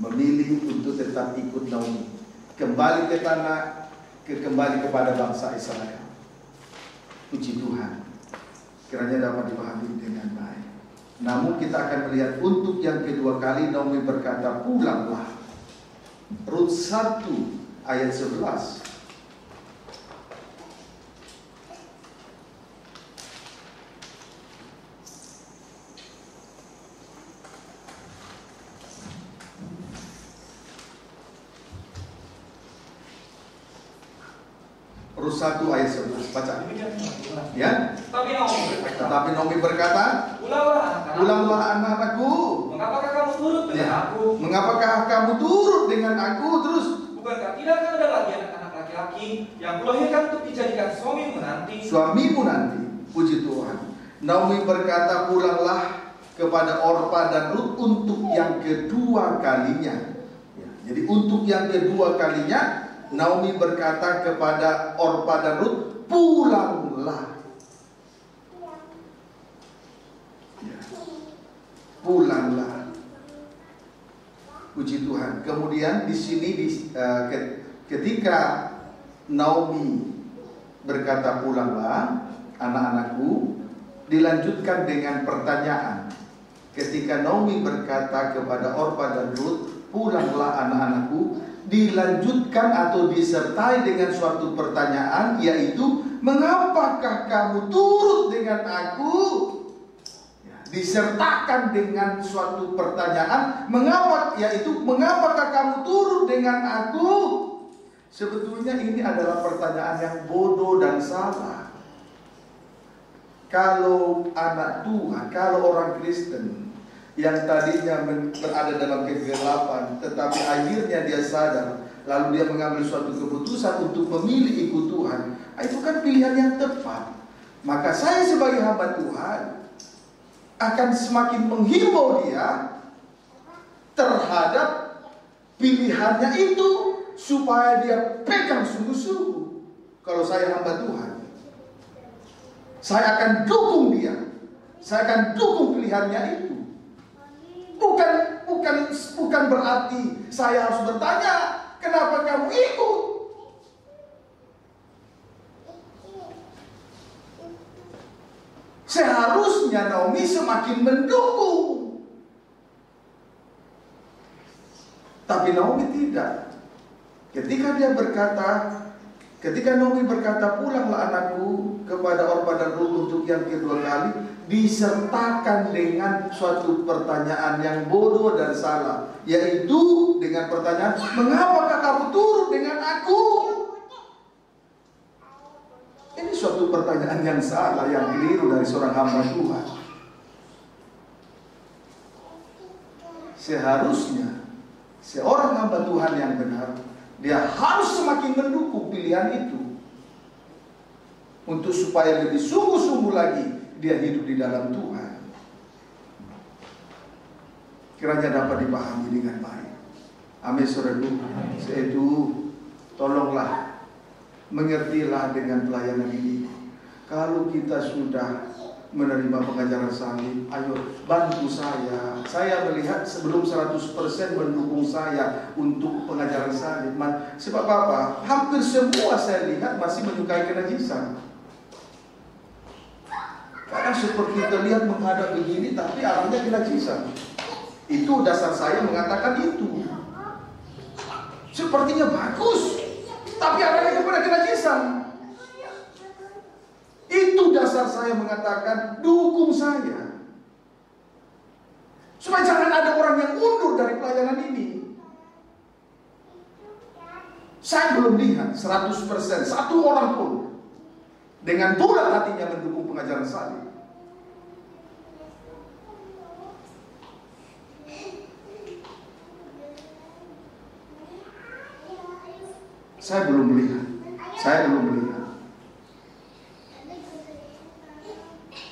memilih untuk tetap ikut Naomi, kembali ke tanah, kembali kepada bangsa Israel. Puji Tuhan. Kiranya dapat dipahami dengan baik. Namun kita akan melihat untuk yang kedua kali Naomi berkata, pulanglah. Rut 1 ayat 11. Rut 1 ayat 11. Baca. Ya. Tetapi Naomi berkata, pulanglah anak-anakku. Mengapakah kamu turut dengan aku? Mengapakah kamu turut dengan aku? Terus, bukankah tidak akan ada lagi anak-anak laki-laki yang kulahirkan untuk dijadikan suamimu nanti? Suamimu nanti. Puji Tuhan. Naomi berkata, pulanglah kepada Orpa dan Rut untuk yang kedua kalinya. Jadi untuk yang kedua kalinya Naomi berkata kepada Orpa dan Rut, pulanglah. Pulanglah. Puji Tuhan. Kemudian di sini ketika Naomi berkata pulanglah anak-anakku, dilanjutkan dengan pertanyaan. Ketika Naomi berkata kepada Orpa dan Rut, pulanglah anak-anakku, dilanjutkan atau disertai dengan suatu pertanyaan, yaitu mengapakah kamu turut dengan aku? Disertakan dengan suatu pertanyaan, mengapakah kamu turut dengan aku? Sebetulnya ini adalah pertanyaan yang bodoh dan salah. Kalau anak Tuhan, kalau orang Kristen yang tadinya berada dalam kegelapan, tetapi akhirnya dia sadar, lalu dia mengambil suatu keputusan untuk memilih ikut Tuhan, itu kan pilihan yang tepat. Maka saya sebagai hamba Tuhan akan semakin menghimbau dia terhadap pilihannya itu, supaya dia pegang sungguh-sungguh. Kalau saya hamba Tuhan, saya akan dukung dia, saya akan dukung pilihannya itu. Bukan berarti saya harus bertanya, kenapa kamu ikut? Seharusnya Naomi semakin mendukung. Tapi Naomi tidak. Ketika Naomi berkata, pulanglah anakku kepada Orpa dan Rut untuk yang kedua kali, disertakan dengan suatu pertanyaan yang bodoh dan salah, yaitu dengan pertanyaan, mengapakah kamu turun dengan aku? Ini suatu pertanyaan yang salah, yang keliru dari seorang hamba Tuhan. Seharusnya seorang hamba Tuhan yang benar, dia harus semakin mendukung pilihan itu, untuk supaya lebih sungguh-sungguh lagi dia hidup di dalam Tuhan. Kiranya dapat dipahami dengan baik. Amin, saudaraku. Itu tolonglah, mengertilah dengan pelayanan ini. Kalau kita sudah menerima pengajaran salib, ayo bantu saya. Saya melihat sebelum 100% mendukung saya untuk pengajaran salib. Sebab apa? Hampir semua saya lihat masih menyukai kenajisan. Kadang seperti kita lihat menghadap begini, tapi arahnya kenajisan. Itu dasar saya mengatakan itu. Sepertinya bagus, tapi arahnya kepada kenajisan. Itu dasar saya mengatakan dukung saya, supaya jangan ada orang yang mundur dari pelayanan ini. Saya belum lihat 100% satu orang pun dengan bulat hatinya mendukung pengajaran salib. Saya belum melihat.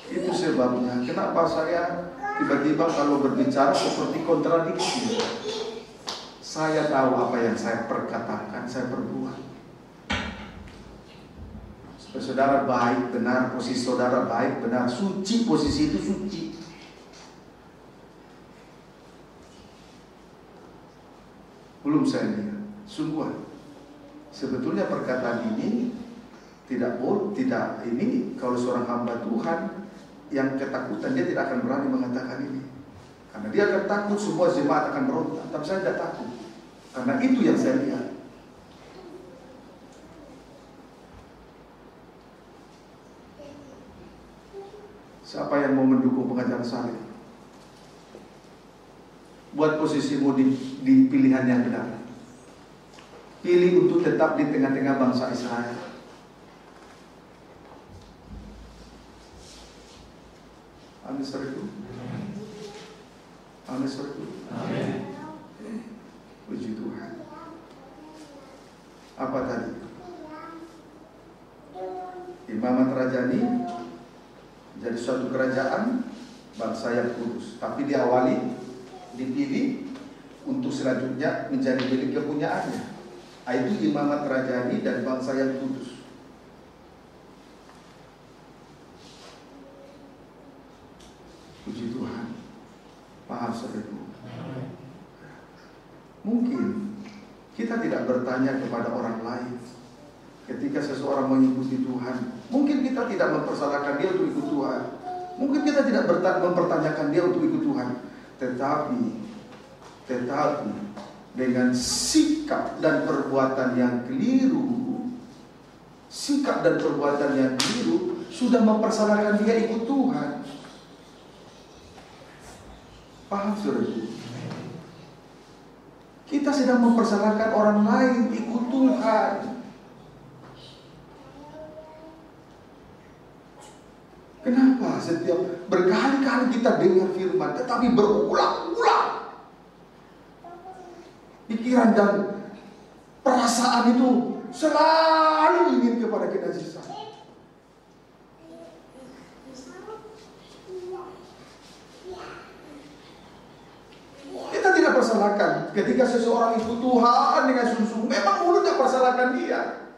Itu sebabnya kenapa saya tiba-tiba kalau berbicara seperti kontradiksi. Saya tahu apa yang saya perkatakan, saya perbuat. Supaya saudara baik, benar, posisi saudara baik, benar, suci, posisi itu suci. Belum saya lihat. Sungguh, sebetulnya perkataan ini tidak ini kalau seorang hamba Tuhan yang ketakutan, dia tidak akan berani mengatakan ini, karena dia akan takut semua jemaat akan berontak. Tapi saya tidak takut, karena itu yang saya lihat. Siapa yang mau mendukung pengajaran salib? Buat posisimu di pilihan yang benar. Pilih untuk tetap di tengah-tengah bangsa Israel. Amin, saudaraku. Amin, saudaraku. Amin. Puji Tuhan. Apa tadi? Imamat Rajani jadi suatu kerajaan bangsa yang kudus, tapi diawali, dipilih untuk selanjutnya menjadi milik kepunyaannya. Itu Imamat Rajani dan bangsa yang kudus. Puji Tuhan. Paham, saudaraku? Mungkin kita tidak bertanya kepada orang lain ketika seseorang mengikuti Tuhan. Mungkin kita tidak mempersalahkan dia untuk ikut Tuhan. Mungkin kita tidak mempertanyakan dia untuk ikut Tuhan. Tetapi dengan sikap dan perbuatan yang keliru, sudah mempersalahkan dia ikut Tuhan. Paham, saudaraku? Kita sedang mempersalahkan orang lain ikut Tuhan. Kenapa setiap berkali-kali kita dengar firman, tetapi berulang-ulang pikiran dan perasaan itu selalu ingin kepada kenajisan. Kita tidak persalahkan. Ketika seseorang ikut Tuhan dengan sungguh-sungguh, memang mulutnya persalahkan dia.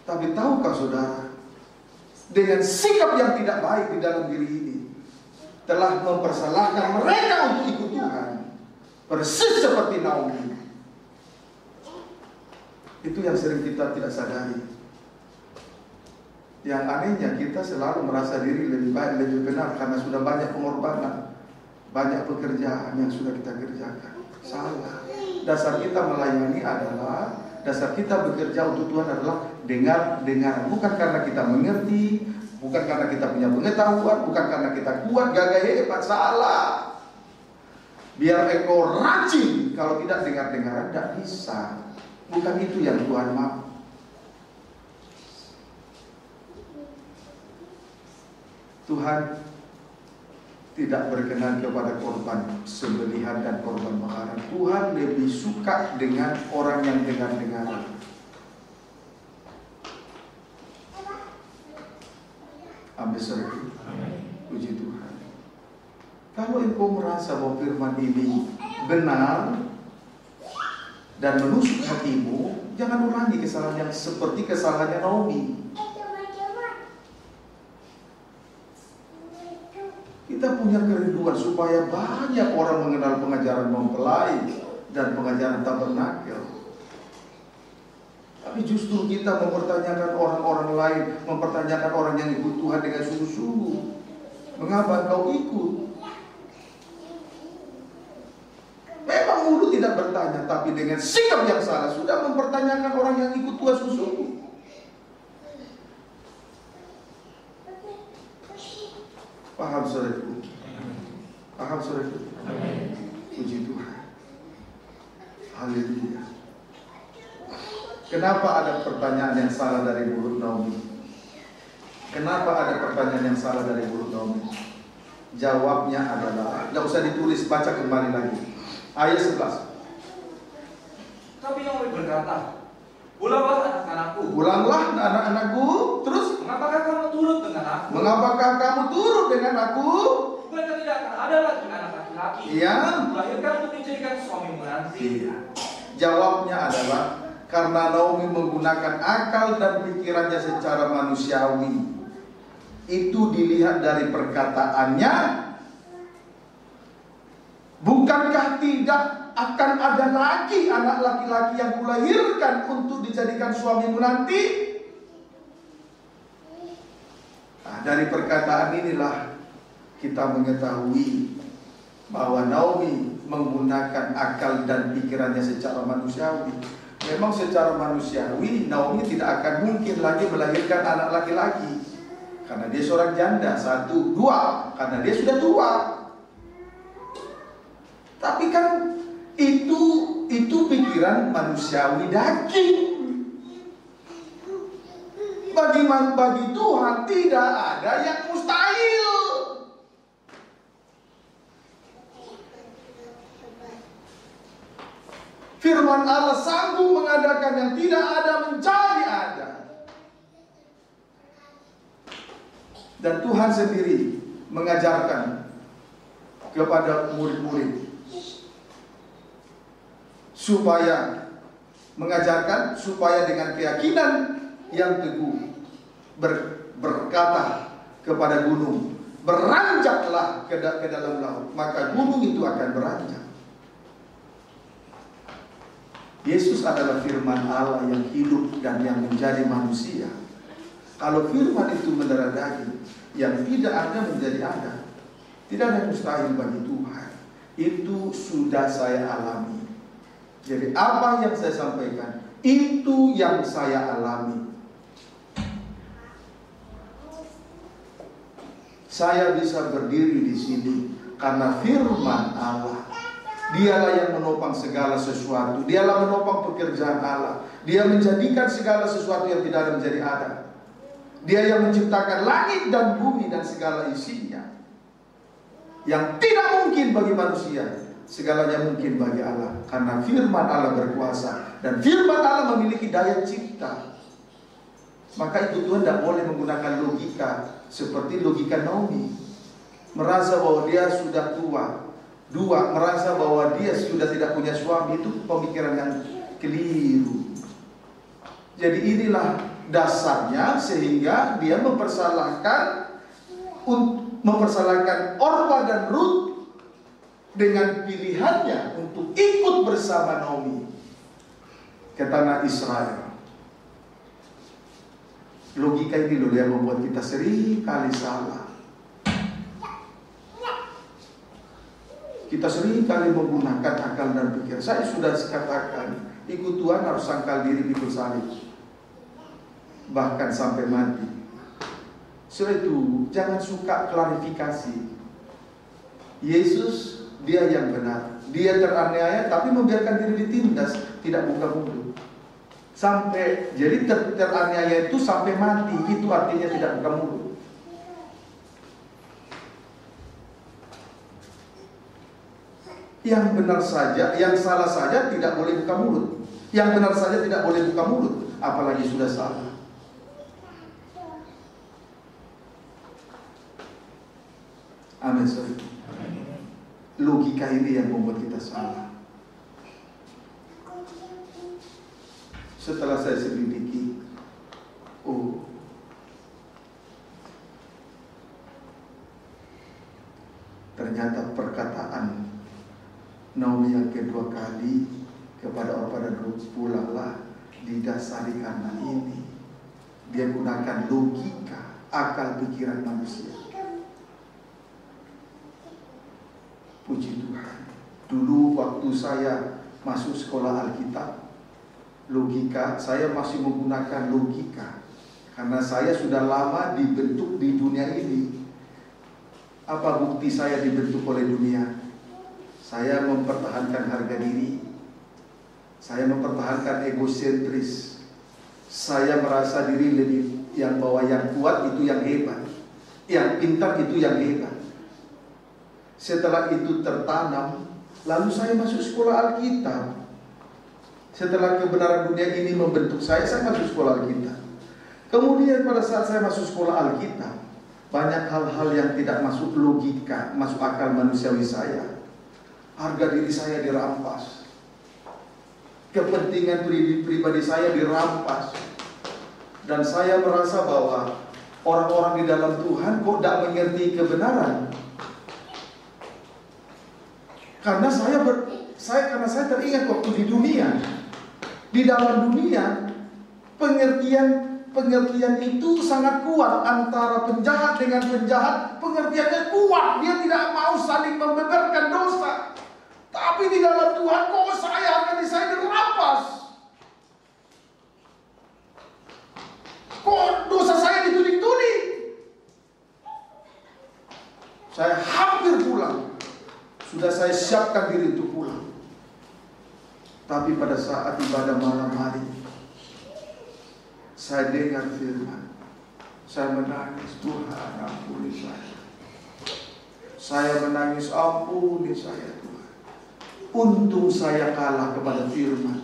Tapi tahukah saudara, dengan sikap yang tidak baik di dalam diri ini, telah mempersalahkan mereka untuk ikut Tuhan. Persis seperti Naomi. Itu yang sering kita tidak sadari. Yang anehnya kita selalu merasa diri lebih baik, lebih benar karena sudah banyak pengorbanan, banyak pekerjaan yang sudah kita kerjakan. Salah. Dasar kita melayani adalah, dasar kita bekerja untuk Tuhan adalah dengar. Bukan karena kita mengerti, bukan karena kita punya pengetahuan, bukan karena kita kuat, gagah, hebat. Salah. Biar ekor rajin, kalau tidak dengar-dengaran tidak bisa. Bukan itu yang Tuhan mau. Tuhan tidak berkenan kepada korban sembelihan dan korban bakaran. Tuhan lebih suka dengan orang yang dengar-dengaran. Amin. Puji Tuhan. Kalau engkau merasa bahwa firman ini benar dan menusuk hatimu, jangan ulangi kesalahan yang seperti kesalahannya Naomi. Kita punya kerinduan supaya banyak orang mengenal pengajaran mempelai dan pengajaran tabernakel. Tapi justru kita mempertanyakan orang-orang lain, mempertanyakan orang yang ikut Tuhan dengan sungguh-sungguh. Mengapa engkau ikut? Memang mulut tidak bertanya, tapi dengan sikap yang salah sudah mempertanyakan orang yang ikut Tuhan sungguh-sungguh. Paham saudaraku? Paham saudaraku? Puji Tuhan. Haleluya. Kenapa ada pertanyaan yang salah dari mulut Naomi? Kenapa ada pertanyaan yang salah dari mulut Naomi? Jawabnya adalah, tidak usah ditulis, baca kembali lagi. Ayat 11. Tapi Naomi berkata, ulanglah anak-anakku. Ulanglah anak-anakku. Terus? Mengapakah kamu turut dengan aku? Mengapakah kamu turut dengan aku? Bukankah tidak akan ada lagi anak laki-laki yang dilahirkan untuk dijadikan suamimu nanti? Iya. Jawabnya adalah karena Naomi menggunakan akal dan pikirannya secara manusiawi. Itu dilihat dari perkataannya. Bukankah tidak akan ada lagi anak laki-laki yang kulahirkan untuk dijadikan suamimu nanti? Nah, dari perkataan inilah kita mengetahui bahwa Naomi menggunakan akal dan pikirannya secara manusiawi. Memang secara manusiawi Naomi tidak akan mungkin lagi melahirkan anak laki-laki karena dia seorang janda. 1, 2, karena dia sudah tua. Tapi kan itu pikiran manusiawi daging. Bagi Tuhan tidak ada yang mustahil. Firman Allah sanggup mengadakan yang tidak ada menjadi ada. Dan Tuhan sendiri mengajarkan kepada murid-murid supaya dengan keyakinan yang teguh berkata kepada gunung, beranjaklah ke dalam laut, maka gunung itu akan beranjak. Yesus adalah firman Allah yang hidup dan yang menjadi manusia. Kalau firman itu mendarah daging, yang tidak ada menjadi ada. Tidak ada yang mustahil bagi Tuhan. Itu sudah saya alami. Jadi apa yang saya sampaikan, itu yang saya alami. Saya bisa berdiri di sini karena firman Allah. Dialah yang menopang segala sesuatu. Dialah menopang pekerjaan Allah. Dia menjadikan segala sesuatu yang tidak ada menjadi ada. Dia yang menciptakan langit dan bumi dan segala isinya. Yang tidak mungkin bagi manusia, segalanya mungkin bagi Allah. Karena firman Allah berkuasa. Dan firman Allah memiliki daya cipta. Maka itu Tuhan tidak boleh menggunakan logika seperti logika Naomi. Merasa bahwa dia sudah tua, Dua, merasa bahwa dia sudah tidak punya suami, itu pemikiran yang keliru. Jadi inilah dasarnya sehingga dia mempersalahkan Orpa dan Ruth dengan pilihannya untuk ikut bersama Naomi ke tanah Israel. Logika ini loh yang membuat kita sering kali salah. Kita sering kali menggunakan akal dan pikiran. Saya sudah katakan, ikut Tuhan harus sangkal diri pikul salib, bahkan sampai mati. Setelah itu jangan suka klarifikasi. Yesus dia yang benar, dia teraniaya tapi membiarkan diri ditindas, tidak buka mulut. Sampai jadi teraniaya itu sampai mati, itu artinya tidak buka mulut. Yang benar saja, yang salah saja tidak boleh buka mulut. Yang benar saja tidak boleh buka mulut, apalagi sudah salah. Amin. Logika ini yang membuat kita salah. Setelah saya selidiki, ternyata perkataan Naomi yang kedua kali kepada Orpa dan Ruth, pulanglah, didasari karena ini. Dia gunakan logika, akal pikiran manusia. Puji Tuhan. Dulu waktu saya masuk sekolah Alkitab, logika, saya masih menggunakan logika. Karena saya sudah lama dibentuk di dunia ini. Apa bukti saya dibentuk oleh dunia? Saya mempertahankan harga diri. Saya mempertahankan egosentris. Saya merasa diri lebih, yang bahwa yang kuat itu yang hebat, yang pintar itu yang hebat. Setelah itu tertanam, lalu saya masuk sekolah Alkitab. Setelah kebenaran dunia ini membentuk saya masuk sekolah Alkitab. Kemudian pada saat saya masuk sekolah Alkitab, banyak hal-hal yang tidak masuk logika, masuk akal manusiawi saya. Harga diri saya dirampas, kepentingan pribadi saya dirampas, dan saya merasa bahwa orang-orang di dalam Tuhan kok tidak mengerti kebenaran. Karena saya teringat waktu di dunia, di dalam dunia pengertian itu sangat kuat antara penjahat dengan penjahat. Pengertiannya kuat, dia tidak mau saling membeberkan dosa. Tapi di dalam Tuhan kok harga diri saya dirampas. Kok dosa saya dituding-tuding. Saya hampir pulang. Sudah saya siapkan diri untuk pulang. Tapi pada saat ibadah malam hari, saya dengar firman. Saya menangis, Tuhan ampuni saya. Saya menangis, ampuni saya Tuhan. Untung saya kalah kepada firman.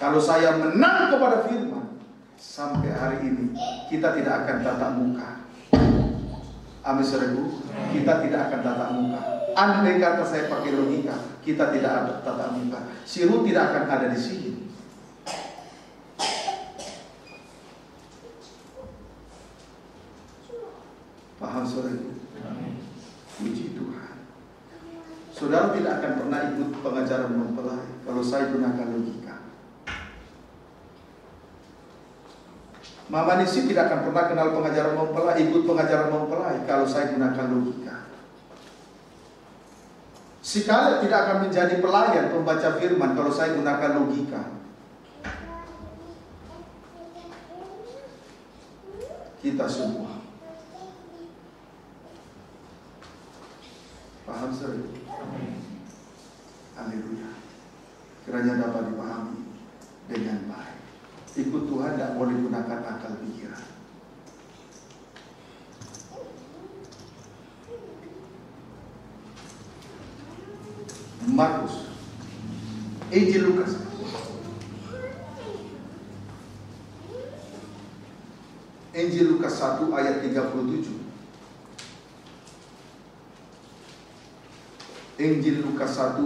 Kalau saya menang kepada firman, sampai hari ini kita tidak akan tatap muka. Amin saudaraku, kita tidak akan tatap muka. Andai kata saya pakai logika, kita tidak ada tatap muka. Si Ruth tidak akan ada di sini. Paham saudaraku? Puji Tuhan. Saudara tidak akan pernah ikut pengajaran mempelai kalau saya gunakan logika. Mama Nisi tidak akan pernah kenal pengajaran mempelai, ikut pengajaran mempelai kalau saya gunakan logika. Si Kaleb tidak akan menjadi pelayan pembaca firman kalau saya gunakan logika. Kita semua. Paham saudara? Haleluya. Kiranya dapat dipahami dengan baik. Ikut Tuhan tidak boleh gunakan akal pikiran. Markus, Injil Lukas. Injil Lukas 1 ayat 37. Injil Lukas 1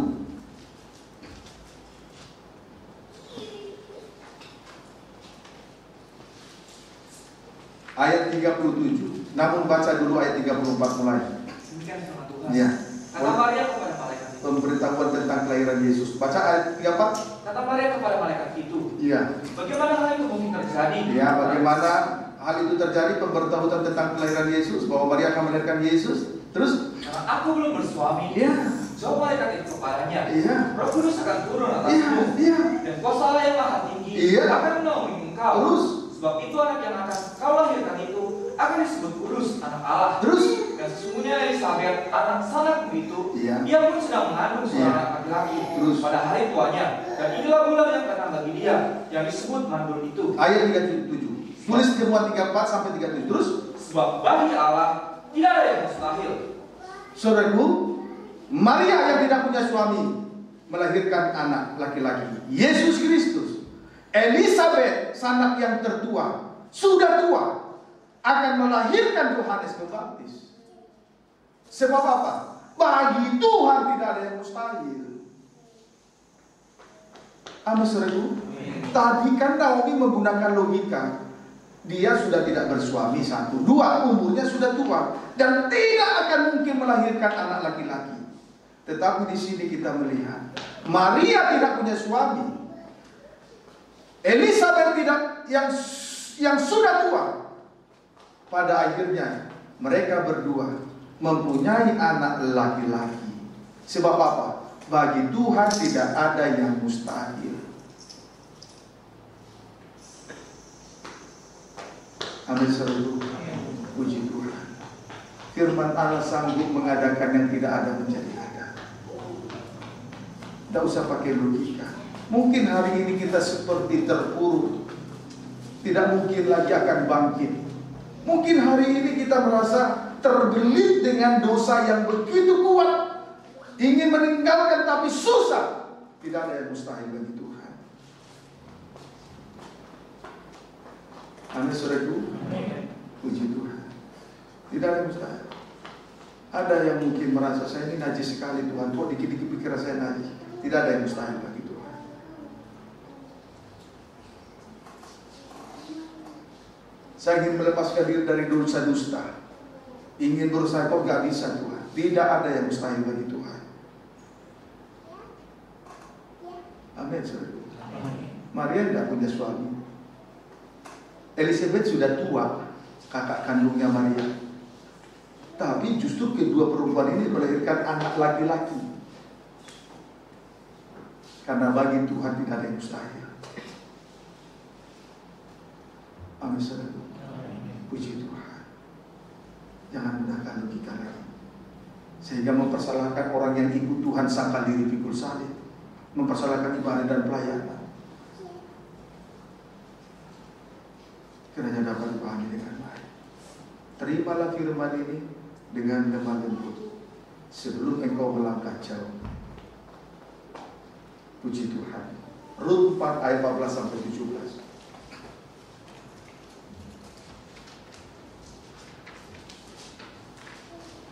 ayat 37. Namun baca dulu ayat 34 mulai. Demikian firman Tuhan. Ya. Kata Maria kepada malaikat itu. Pemberitahuan tentang kelahiran Yesus. Baca ayat 34. Kata Maria kepada malaikat itu. Iya. Bagaimana hal itu mungkin terjadi? Ya, bagaimana hal itu terjadi, pemberitahuan tentang kelahiran Yesus, bahwa Maria akan melahirkan Yesus. Terus? Karena aku belum bersuami. Iya. Jawab malaikat itu kepadanya. Iya. Roh Kudus akan turun atasmu. Iya. Iya. Dan kuasa Allah yang maha tinggi akan menaungi engkau. Terus? Sebab itu anak yang akan kau lahirkan itu akan disebut kudus, anak Allah. Terus? Dan sesungguhnya Elisabet, anak sanakmu itu, ia pun sedang mengandung seorang anak laki-laki pada hari tuanya. Dan inilah bulan yang datang bagi dia, yang disebut mandul itu. Ayat 37. Tulis semua 34 sampai 37. Terus? Sebab bagi Allah tidak ada yang mustahil. Saudaraku, Maria yang tidak punya suami melahirkan anak laki-laki, Yesus Kristus. Elisabet, sanak yang tertua, sudah tua, akan melahirkan Yohanes Pembaptis. Sebab apa? Bagi Tuhan tidak ada yang mustahil. Amin, saudaraku. Tadi kan Naomi menggunakan logika. Dia sudah tidak bersuami, 1, 2, umurnya sudah tua dan tidak akan mungkin melahirkan anak laki-laki. Tetapi di sini kita melihat Maria tidak punya suami. Elisabet tidak, yang sudah tua. Pada akhirnya mereka berdua mempunyai anak laki-laki. Sebab apa? Bagi Tuhan tidak ada yang mustahil. Amin, saudara. Puji Tuhan. Firman Allah sanggup mengadakan yang tidak ada menjadi ada. Tidak usah pakai logika. Mungkin hari ini kita seperti terpuruk, tidak mungkin lagi akan bangkit. Mungkin hari ini kita merasa terbelit dengan dosa yang begitu kuat, ingin meninggalkan tapi susah. Tidak ada yang mustahil bagi Tuhan. Amin, saudaraku. Puji Tuhan. Tidak ada yang mustahil. Ada yang mungkin merasa saya ini najis sekali Tuhan, kok dikit-dikit pikiran saya najis. Tidak ada yang mustahil bagi Tuhan. Saya ingin melepaskan diri dari dosa dusta. Ingin berusaha, kok gak bisa Tuhan. Tidak ada yang mustahil bagi Tuhan. Amin, saudara. Maria tidak punya suami. Elisabet sudah tua, kakak kandungnya Maria. Tapi justru kedua perempuan ini melahirkan anak laki-laki. Karena bagi Tuhan tidak ada yang mustahil. Amin, saudara. Puji Tuhan. Jangan gunakan logika lagi, sehingga mempersalahkan orang yang ikut Tuhan sangkal diri pikul salib, mempersalahkan ibadah dan pelayanan. Kiranya dapat dipahami dengan baik. Terimalah firman ini dengan lemah lembut sebelum engkau melangkah jauh. Puji Tuhan. Rut 4 ayat 14 sampai 17.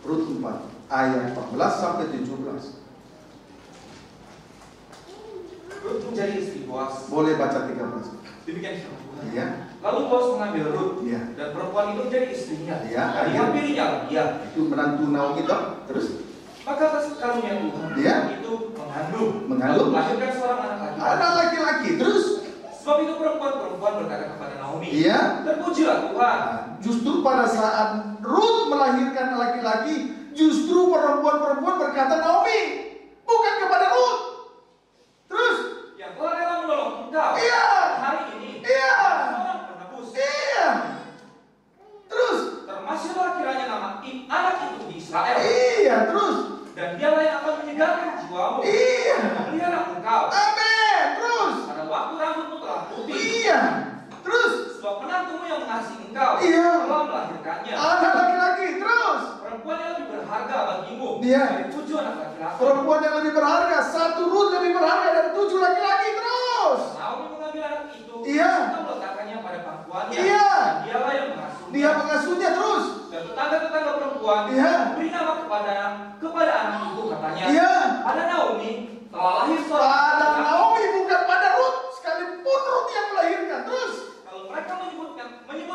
Rut 4 ayat 14 sampai 17. Rut menjadi istri Boas. Boleh baca 13. Demikian firman Tuhan. Iya. Lalu Boas mengambil Rut, dan perempuan itu menjadi istrinya. Iya. Dihampirinya dia. Itu menantu Naomi toh. Terus? Maka atas karunia Tuhan, itu mengandung, melahirkan seorang anak laki-laki. Anak laki-laki. Terus? Sebab itu perempuan berkata kepada Naomi, terpujilah Tuhan. Justru pada saat Rut melahirkan laki-laki, justru perempuan-perempuan berkata Naomi, bukan kepada Rut. Terus? Yang telah rela menolong engkau hari ini. Seorang penebus. Terus? Termasuklah kiranya nama anak itu di Israel. Terus? Dan dialah yang akan menyegarkan jiwamu. Memelihara engkau. Amin. Terus? Pada waktu rambutmu telah putih. Terus? Sebab menantumu yang mengasihi engkau telah melahirkannya. Anak laki-laki. Terus? Perempuan yang lebih berharga bagimu dari 7 anak laki-laki. Perempuan yang lebih berharga, 1 Rut lebih berharga dari 7 laki-laki. Terus? Naomi mengambil anak itu, serta meletakkannya pada pangkuannya. Dan dialah yang mengasuhnya. Dia mengasuhnya. Terus? Dan tetangga-tetangga perempuan memberi nama kepada anak itu, katanya,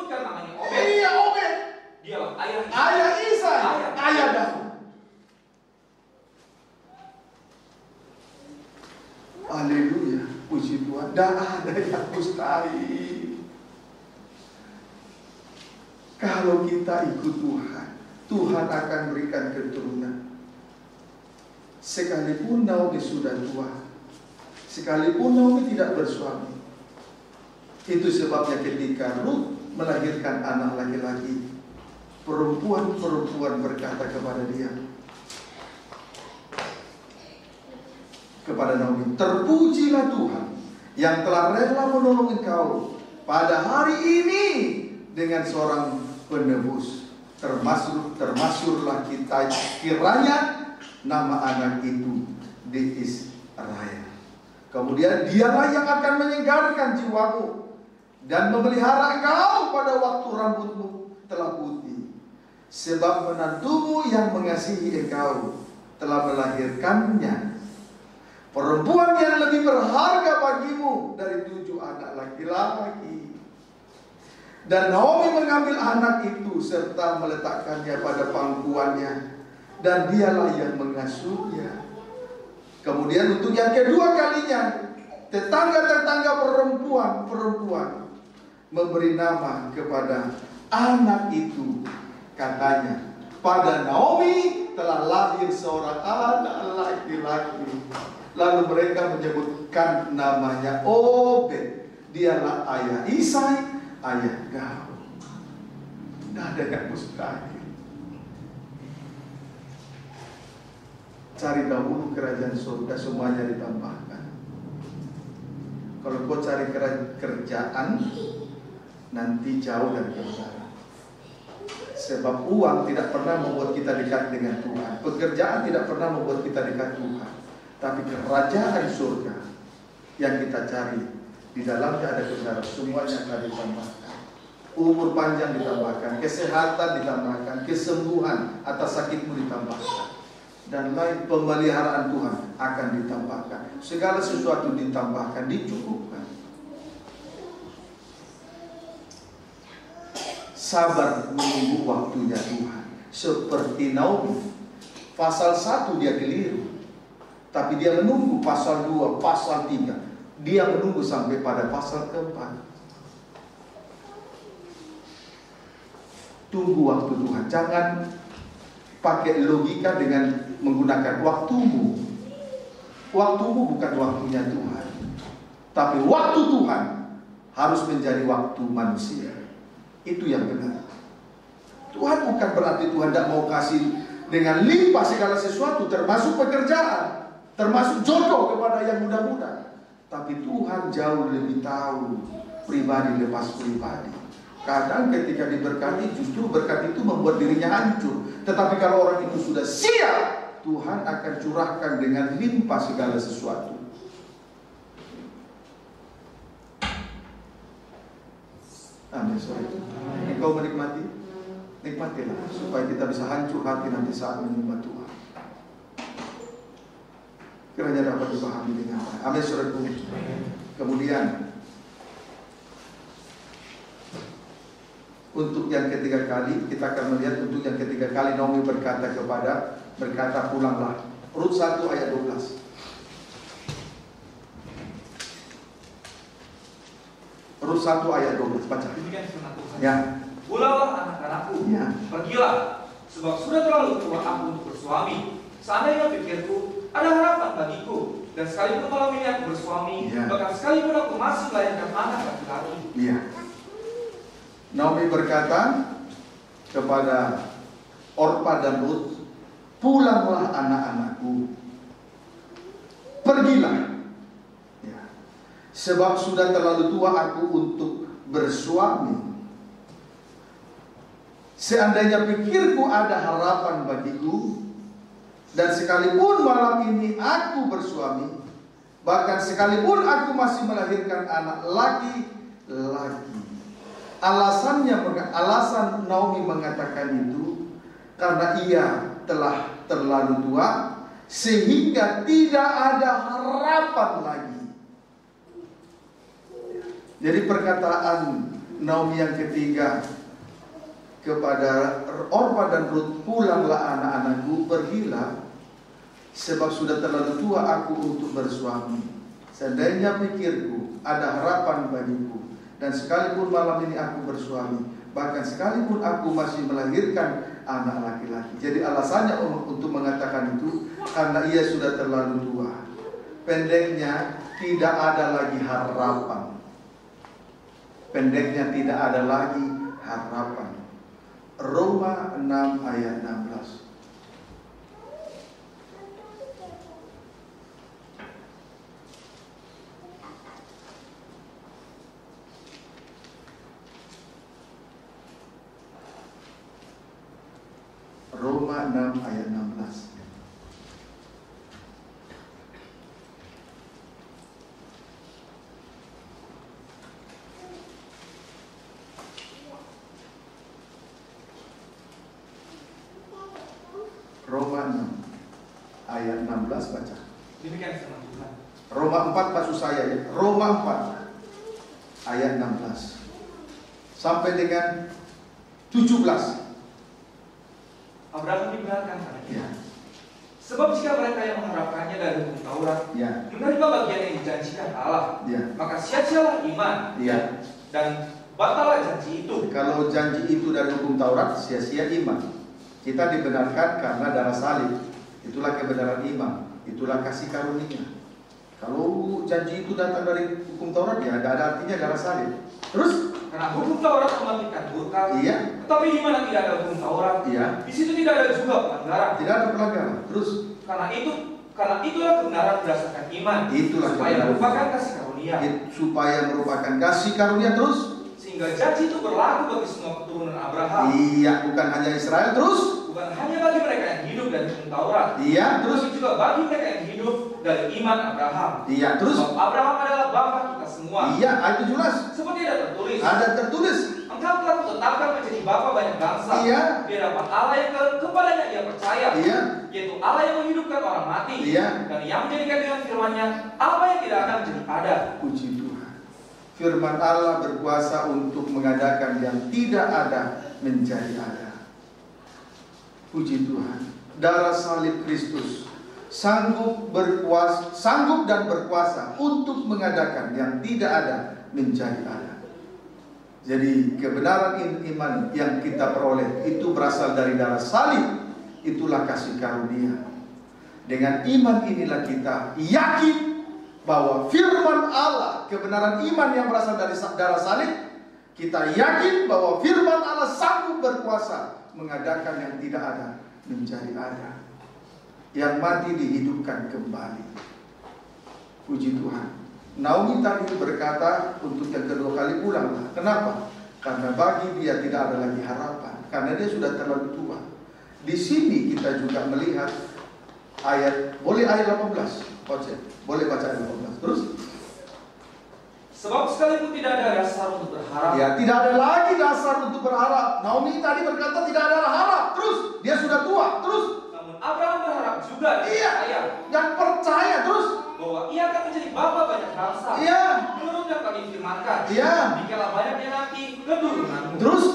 disebutkan namanya Obed. Iya, Obed. Dialah ayah Isai, ayah Daud. Haleluya, puji Tuhan. Tidak ada yang mustahil. Kalau kita ikut Tuhan, Tuhan akan berikan keturunan. Sekalipun Naomi sudah tua, sekalipun Naomi tidak bersuami. Itu sebabnya ketika Ruth melahirkan anak laki-laki, perempuan-perempuan berkata kepada dia, kepada Naomi, terpujilah Tuhan yang telah rela menolong engkau pada hari ini dengan seorang penebus. Termasyurlah kita kiranya nama anak itu di Israel. Kemudian dialah yang akan menyegarkan jiwamu dan memelihara engkau pada waktu rambutmu telah putih. Sebab menantumu yang mengasihi engkau telah melahirkannya, perempuan yang lebih berharga bagimu dari 7 anak laki-laki. Dan Naomi mengambil anak itu serta meletakkannya pada pangkuannya, dan dialah yang mengasuhnya. Kemudian untuk yang kedua kalinya, tetangga-tetangga perempuan memberi nama kepada anak itu. Katanya, pada Naomi telah lahir seorang anak laki-laki. Lalu mereka menyebutkan namanya Obed. Dialah ayah Isai, ayah Daud. Tidak ada yang mustahil. Cari dahulu kerajaan surga, semuanya ditambahkan. Kalau kau cari kerjaan, nanti jauh dari kebenaran. Sebab uang tidak pernah membuat kita dekat dengan Tuhan. Pekerjaan tidak pernah membuat kita dekat Tuhan. Tapi kerajaan surga yang kita cari, di dalamnya ada kebenaran, semuanya akan ditambahkan. Umur panjang ditambahkan, kesehatan ditambahkan, kesembuhan atas sakitmu ditambahkan, dan lain pemeliharaan Tuhan akan ditambahkan. Segala sesuatu ditambahkan, dicukupkan. Sabar menunggu waktunya Tuhan. Seperti Naomi, pasal 1 dia keliru, tapi dia menunggu pasal 2, pasal 3. Dia menunggu sampai pada pasal keempat. Tunggu waktu Tuhan. Jangan pakai logika dengan menggunakan waktumu. Waktumu bukan waktunya Tuhan, tapi waktu Tuhan harus menjadi waktu manusia. Itu yang benar. Tuhan bukan berarti Tuhan tidak mau kasih dengan limpah segala sesuatu, termasuk pekerjaan, termasuk jodoh kepada yang muda-muda. Tapi Tuhan jauh lebih tahu pribadi lepas pribadi. Kadang ketika diberkati, justru berkat itu membuat dirinya hancur. Tetapi kalau orang itu sudah siap, Tuhan akan curahkan dengan limpah segala sesuatu. Amin. Engkau menikmati, nikmatilah supaya kita bisa hancur hati nanti saat menyembah Tuhan. Kiranya dapat dipahami dengan baik. Amin, saudaraku. Kemudian untuk yang ketiga kali, kita akan melihat untuk yang ketiga kali Naomi berkata pulanglah. Rut 1 ayat 12. Rut 1 ayat 12, baca. Demikian firman Tuhan. Ya. Pulanglah anak-anakku, ya. Pergilah, sebab sudah terlalu tua aku untuk bersuami. Seandainya pikirku, ada harapan bagiku. Dan sekalipun malam ini aku bersuami, ya. bahkan sekalipun aku masih melahirkan anak laki-laki. Iya. Naomi berkata kepada Orpa dan Rut, pulanglah anak-anakku, pergilah, ya. Sebab sudah terlalu tua aku untuk bersuami. Seandainya pikirku ada harapan bagiku, dan sekalipun malam ini aku bersuami, bahkan sekalipun aku masih melahirkan anak laki-laki. Alasan Naomi mengatakan itu karena ia telah terlalu tua sehingga tidak ada harapan lagi. Jadi perkataan Naomi yang ketiga kepada Orpa dan Rut, pulanglah anak-anakku, pergilah, sebab sudah terlalu tua aku untuk bersuami. Seandainya pikirku ada harapan bagiku, dan sekalipun malam ini aku bersuami, bahkan sekalipun aku masih melahirkan anak laki-laki. Jadi alasannya untuk mengatakan itu karena ia sudah terlalu tua. Pendeknya, tidak ada lagi harapan. Pendeknya, tidak ada lagi harapan. Roma 6 ayat 16. Roma 6 ayat 16. Roma 6 ayat 16 baca. Demikian firman Tuhan. Roma 4 maksud saya ya. Roma 4 ayat 16 sampai dengan 17. Abraham dibenarkan karena Ya. Sebab jika mereka yang mengharapkannya dari hukum Taurat Ya. menerima bagian yang dijanjikan Allah, Ya. maka sia-sialah iman Ya. dan batallah janji itu. Kalau janji itu dari hukum Taurat, sia-sia iman. Kita dibenarkan karena darah salib. Itulah kebenaran iman. Itulah kasih karunia. Kalau janji itu datang dari hukum Taurat, ya tidak ada artinya darah salib. Terus? Karena hukum Taurat membangkitkan murka. Iya. Tetapi di mana tidak ada hukum Taurat, Iya. di situ tidak ada juga pelanggaran. Tidak ada pelanggaran. Terus? Karena itulah kebenaran berdasarkan iman. Itulah supaya kebenaran. merupakan kasih karunia. Supaya merupakan kasih karunia. Terus? Sehingga janji itu berlaku bagi semua keturunan Abraham. Iya, bukan hanya Israel. Terus? Bukan hanya bagi mereka yang hidup dari hukum Taurat. Iya, terus? Tapi juga bagi mereka yang hidup dari iman Abraham. Iya, terus? Sebab Abraham adalah bapa kita semua. Iya, itu jelas. Seperti ada tertulis. Ada tertulis. Engkau telah kutetapkan menjadi bapa banyak bangsa. Iya. Di hadapan Allah yang kepadanya ia percaya. Iya. Yaitu Allah yang menghidupkan orang mati. Iya. Dan yang menjadikan dengan firman-Nya apa yang tidak akan menjadi ada. Puji Tuhan. Firman Allah berkuasa untuk mengadakan yang tidak ada menjadi ada. Puji Tuhan. Darah salib Kristus sanggup dan berkuasa untuk mengadakan yang tidak ada menjadi ada. Jadi kebenaran iman yang kita peroleh itu berasal dari darah salib. Itulah kasih karunia. Dengan iman inilah kita yakin bahwa firman Allah, kebenaran iman yang berasal dari darah salib, kita yakin bahwa firman Allah sanggup berkuasa mengadakan yang tidak ada menjadi ada. Yang mati dihidupkan kembali. Puji Tuhan. Naomi tadi berkata untuk yang kedua kali pulanglah. Kenapa? Karena bagi dia tidak ada lagi harapan. Karena dia sudah terlalu tua. Di sini kita juga melihat boleh ayat 18. Boleh baca ayat 18. Terus? Sebab sekalipun tidak ada dasar untuk berharap. Ya, tidak ada lagi dasar untuk berharap. Naomi tadi berkata tidak ada harap. Terus? Dia sudah tua. Terus? Namun Abraham berharap juga. Iya. Dan percaya. Terus? Bahwa ia akan menjadi bapa banyak bangsa. Iya. Menurut yang kami firmankan. Iya. Dikala banyaknya nanti keturunanmu. Terus?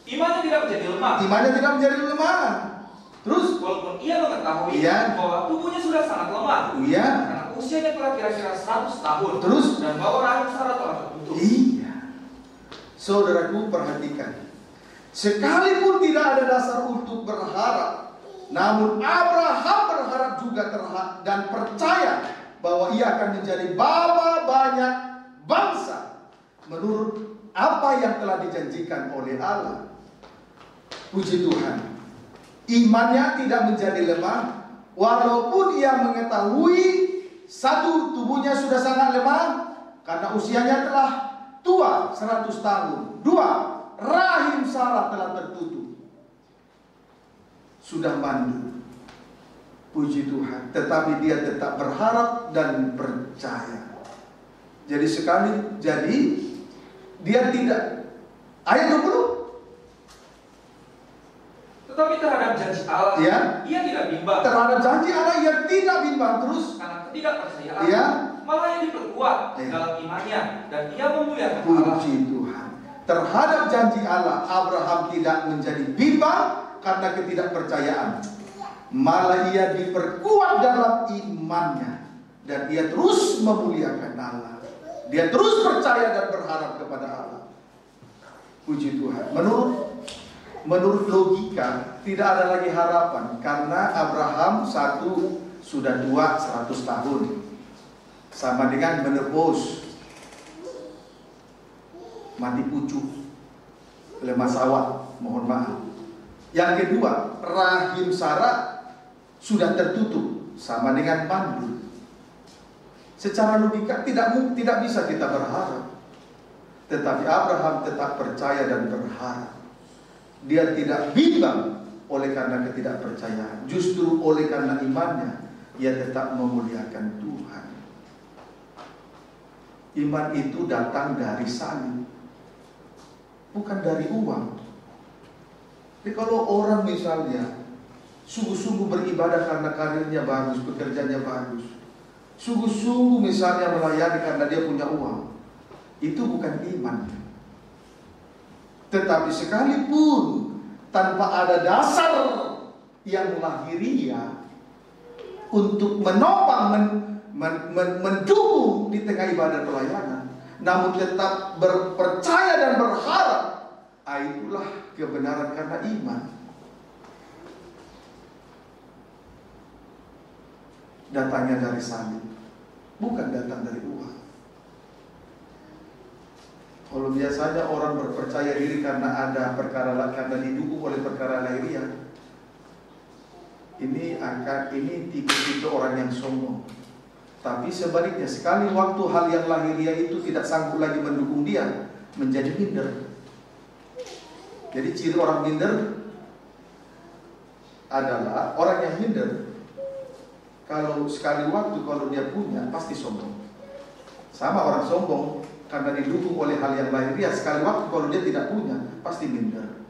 Imannya tidak menjadi lemah. Imannya tidak menjadi lemah. Terus? Walaupun ia mengetahui bahwa tubuhnya sudah sangat lemah. Iya. Karena usianya telah kira-kira 100 tahun. Terus? Dan bahwa rahim Sarah telah tertutup. Iya. Saudaraku perhatikan. Sekalipun tidak ada dasar untuk berharap, namun Abraham berharap juga dan percaya bahwa ia akan menjadi bapa banyak bangsa menurut apa yang telah dijanjikan oleh Allah. Puji Tuhan. Imannya tidak menjadi lemah, walaupun ia mengetahui satu, tubuhnya sudah sangat lemah karena usianya telah tua 100 tahun. 2, rahim Sarah telah tertutup, sudah mandul. Puji Tuhan. Tetapi dia tetap berharap dan percaya. Jadi dia tidak. Ayat 20. Tetapi terhadap janji Allah, ya, ia tidak bimbang. Terhadap janji Allah ia tidak bimbang. Terus? Karena ketidakpercayaan, ya, malah ia diperkuat dalam imannya dan ia memuliakan Allah. Puji Tuhan. terhadap janji Allah, Abraham tidak menjadi bimbang karena ketidakpercayaan. Malah ia diperkuat dalam imannya, dan ia terus memuliakan Allah. Dia terus percaya dan berharap kepada Allah. Puji Tuhan. Menurut logika tidak ada lagi harapan, karena Abraham satu sudah tua 100 tahun, sama dengan menepus mati pucuk, lemah sawat, mohon maaf. Yang kedua, rahim Sarah sudah tertutup, sama dengan mandul. Secara logika tidak bisa kita berharap. Tetapi Abraham tetap percaya dan berharap. Dia tidak bimbang oleh karena ketidakpercayaan. Justru oleh karena imannya, ia tetap memuliakan Tuhan. Iman itu datang dari salib, bukan dari uang. Jadi kalau orang misalnya sungguh-sungguh beribadah karena karirnya bagus, pekerjaannya bagus, sungguh-sungguh misalnya melayani karena dia punya uang, itu bukan iman. Tetapi sekalipun tanpa ada dasar yang lahiriah untuk menopang, mendukung di tengah ibadah pelayanan, namun tetap berpercaya dan berharap, itulah kebenaran karena iman. Datangnya dari salib, bukan datang dari uang. Kalau biasanya orang berpercaya diri karena ada perkara, karena didukung oleh perkara lahiriah, ini tipe-tipe orang yang sombong. Tapi sebaliknya, sekali waktu hal yang lahiriah itu tidak sanggup lagi mendukung dia, menjadi minder. Jadi ciri orang minder adalah orang yang minder, kalau sekali waktu kalau dia punya pasti sombong. Sama orang sombong karena didukung oleh hal yang lahiriah, sekali waktu kalau dia tidak punya pasti minder.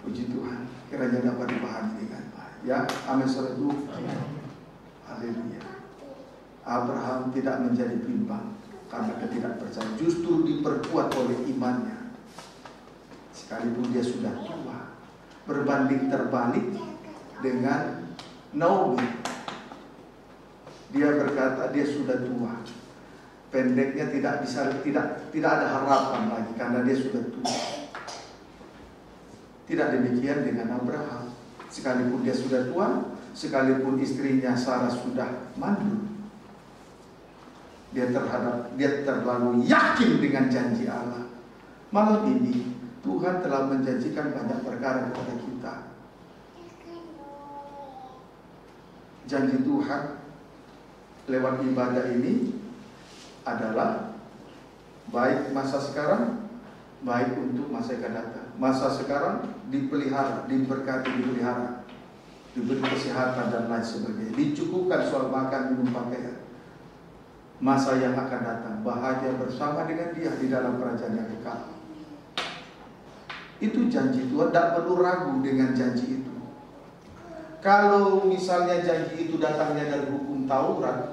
Puji Tuhan, kiranya dapat dipahami dengan baik. Ya, amin saudara. Haleluya. Abraham tidak menjadi bimbang karena ketidakpercayaan, justru diperkuat oleh imannya. Sekalipun dia sudah tua, berbanding terbalik dengan Naomi. Dia berkata dia sudah tua, pendeknya tidak ada harapan lagi karena dia sudah tua. Tidak demikian dengan Abraham. Sekalipun dia sudah tua, sekalipun istrinya Sarah sudah mandul, dia terlalu yakin dengan janji Allah. Malam ini Tuhan telah menjanjikan banyak perkara kepada kita. Janji Tuhan lewat ibadah ini adalah baik masa sekarang, baik untuk masa yang akan datang. Masa sekarang dipelihara, diberkati, dipelihara, diberi kesehatan dan lain sebagainya, dicukupkan soal makan, minum, pakaian. Masa yang akan datang bahagia bersama dengan dia di dalam kerajaan yang kekal. Itu janji Tuhan, tidak perlu ragu dengan janji itu. Kalau misalnya janji itu datangnya dari hukum Taurat,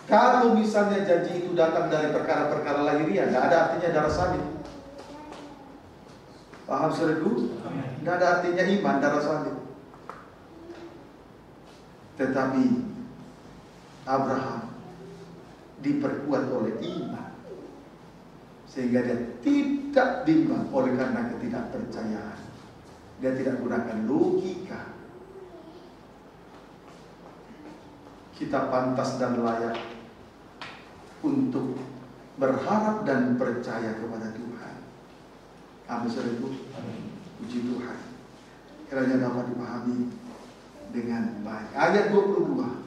kalau misalnya janji itu datang dari perkara-perkara lahiriah, tidak ada artinya darah salib. Paham saudaraku? Tidak ada artinya iman darah salib. Tetapi Abraham diperkuat oleh iman, sehingga dia tidak bimbang oleh karena ketidakpercayaan. Dia tidak gunakan logika. Kita pantas dan layak untuk berharap dan percaya kepada Tuhan. Amin saudaraku. Puji Tuhan. Kiranya dapat dipahami dengan baik. Ayat 22.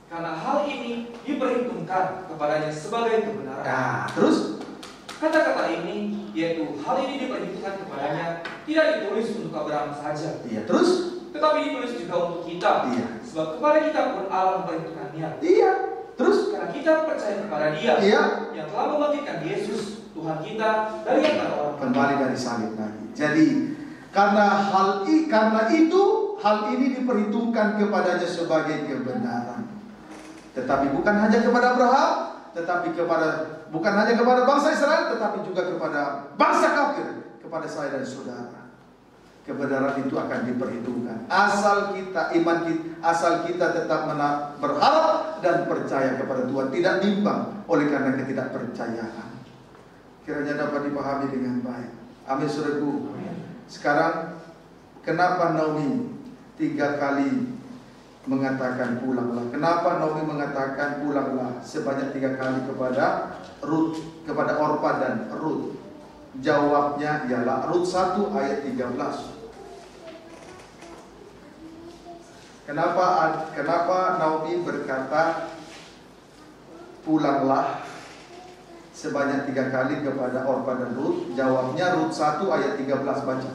Karena hal ini diperhitungkan kepadanya sebagai kebenaran. Nah, terus kata-kata ini, yaitu hal ini diperhitungkan kepadanya, tidak ditulis untuk Abraham saja. Iya, terus tetapi ditulis juga untuk kita. Iya. Sebab kepada kita pun Allah memperhitungkannya. Iya. Terus karena kita percaya kepada Dia, iya, yang telah membangkitkan Yesus Tuhan kita dari antara orang. Kembali dari salib lagi. Jadi karena itu hal ini diperhitungkan kepadanya sebagai kebenaran. Tetapi bukan hanya kepada Abraham, bukan hanya kepada bangsa Israel, tetapi juga kepada bangsa kafir, kepada saya dan saudara. Kebenaran itu akan diperhitungkan asal kita tetap berharap dan percaya kepada Tuhan, tidak bimbang oleh karena ketidakpercayaan. Kiranya dapat dipahami dengan baik. Amin, saudaraku. Sekarang kenapa Naomi 3 kali mengatakan pulanglah? Kenapa Naomi mengatakan pulanglah sebanyak 3 kali kepada Ruth, kepada Orpa dan Ruth? Jawabnya ialah Rut 1 ayat 13. Kenapa Naomi berkata pulanglah sebanyak 3 kali kepada Orpa dan Rut? Jawabnya Rut 1 ayat 13, baca.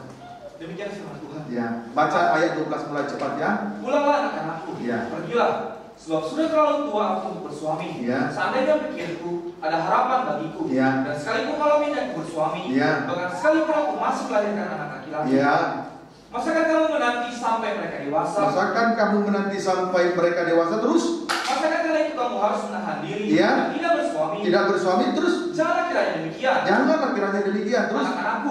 Demikian firman Tuhan. Ya, baca ayat 12 mulai cepat ya. Pulanglah anak-anakku, pergilah, sebab sudah terlalu tua aku untuk bersuami. Seandainya pikirku ada harapan bagiku, dan sekalipun malam ini aku bersuami, bahkan sekalipun aku masih melahirkan anak laki-laki. Masakan kamu menanti sampai mereka dewasa? Masakan kamu menanti sampai mereka dewasa terus? Masakan karena itu kamu harus menahan diri dan tidak bersuami? Tidak bersuami terus? Janganlah kiranya demikian. Janganlah kiranya demikian terus. Anak-anakku,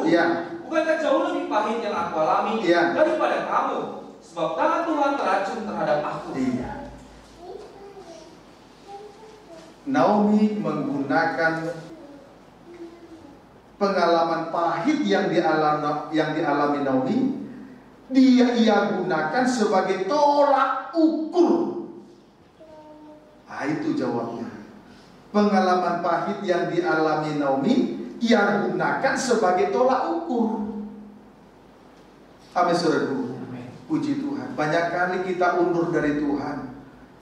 bukankah jauh lebih pahit yang aku alami daripada kamu? Sebab tangan Tuhan teracun terhadap aku. Naomi menggunakan pengalaman pahit yang dialami Naomi, ia gunakan sebagai tolak ukur. Itu jawabnya. Pengalaman pahit yang dialami Naomi, ia gunakan sebagai tolak ukur. Amin, saudaraku. Puji Tuhan. Banyak kali kita undur dari Tuhan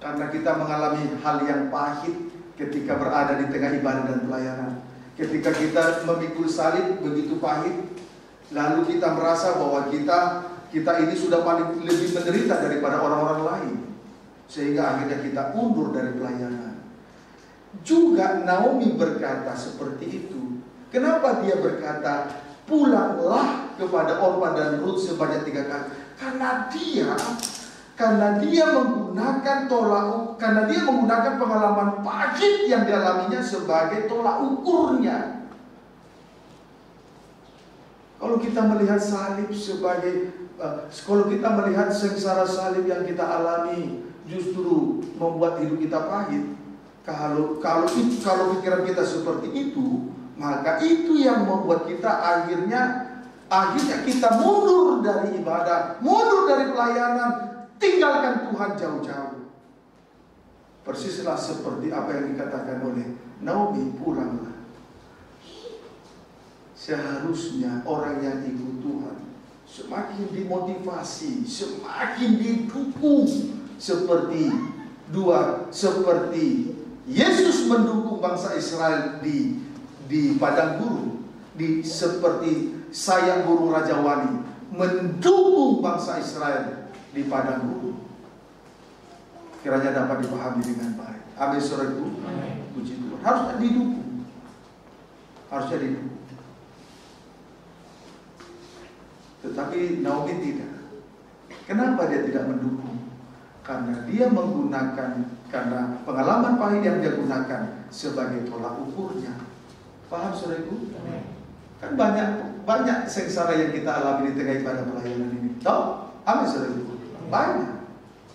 karena kita mengalami hal yang pahit ketika berada di tengah ibadah dan pelayanan. Ketika kita memikul salib begitu pahit, lalu kita merasa bahwa kita ini sudah paling lebih menderita daripada orang-orang lain, sehingga akhirnya kita undur dari pelayanan. Juga Naomi berkata seperti itu. Kenapa dia berkata pulanglah kepada Orpa dan Rut sebanyak 3 kali? Karena dia menggunakan pengalaman pahit yang dialaminya sebagai tolak ukurnya. Kalau kita melihat salib kalau kita melihat sengsara salib yang kita alami justru membuat hidup kita pahit. Kalau pikiran kita seperti itu, maka itu yang membuat kita akhirnya kita mundur dari ibadah, mundur dari pelayanan, tinggalkan Tuhan jauh-jauh. Persislah seperti apa yang dikatakan oleh Naomi, pulanglah. Seharusnya orang yang ikut Tuhan semakin dimotivasi, semakin didukung seperti Yesus mendukung bangsa Israel di padang gurun, seperti sayang burung rajawali mendukung bangsa Israel di padang gurun. Kiranya dapat dipahami dengan baik. Amin, saudaraku. Puji Tuhan. Harusnya didukung. Tetapi Naomi tidak. Kenapa dia tidak mendukung? Karena karena pengalaman pahit yang dia gunakan sebagai tolak ukurnya. Paham, saudaraku? Kan banyak sengsara yang kita alami di tengah ibadah pelayanan ini. Tahu? Amin, saudaraku. Banyak.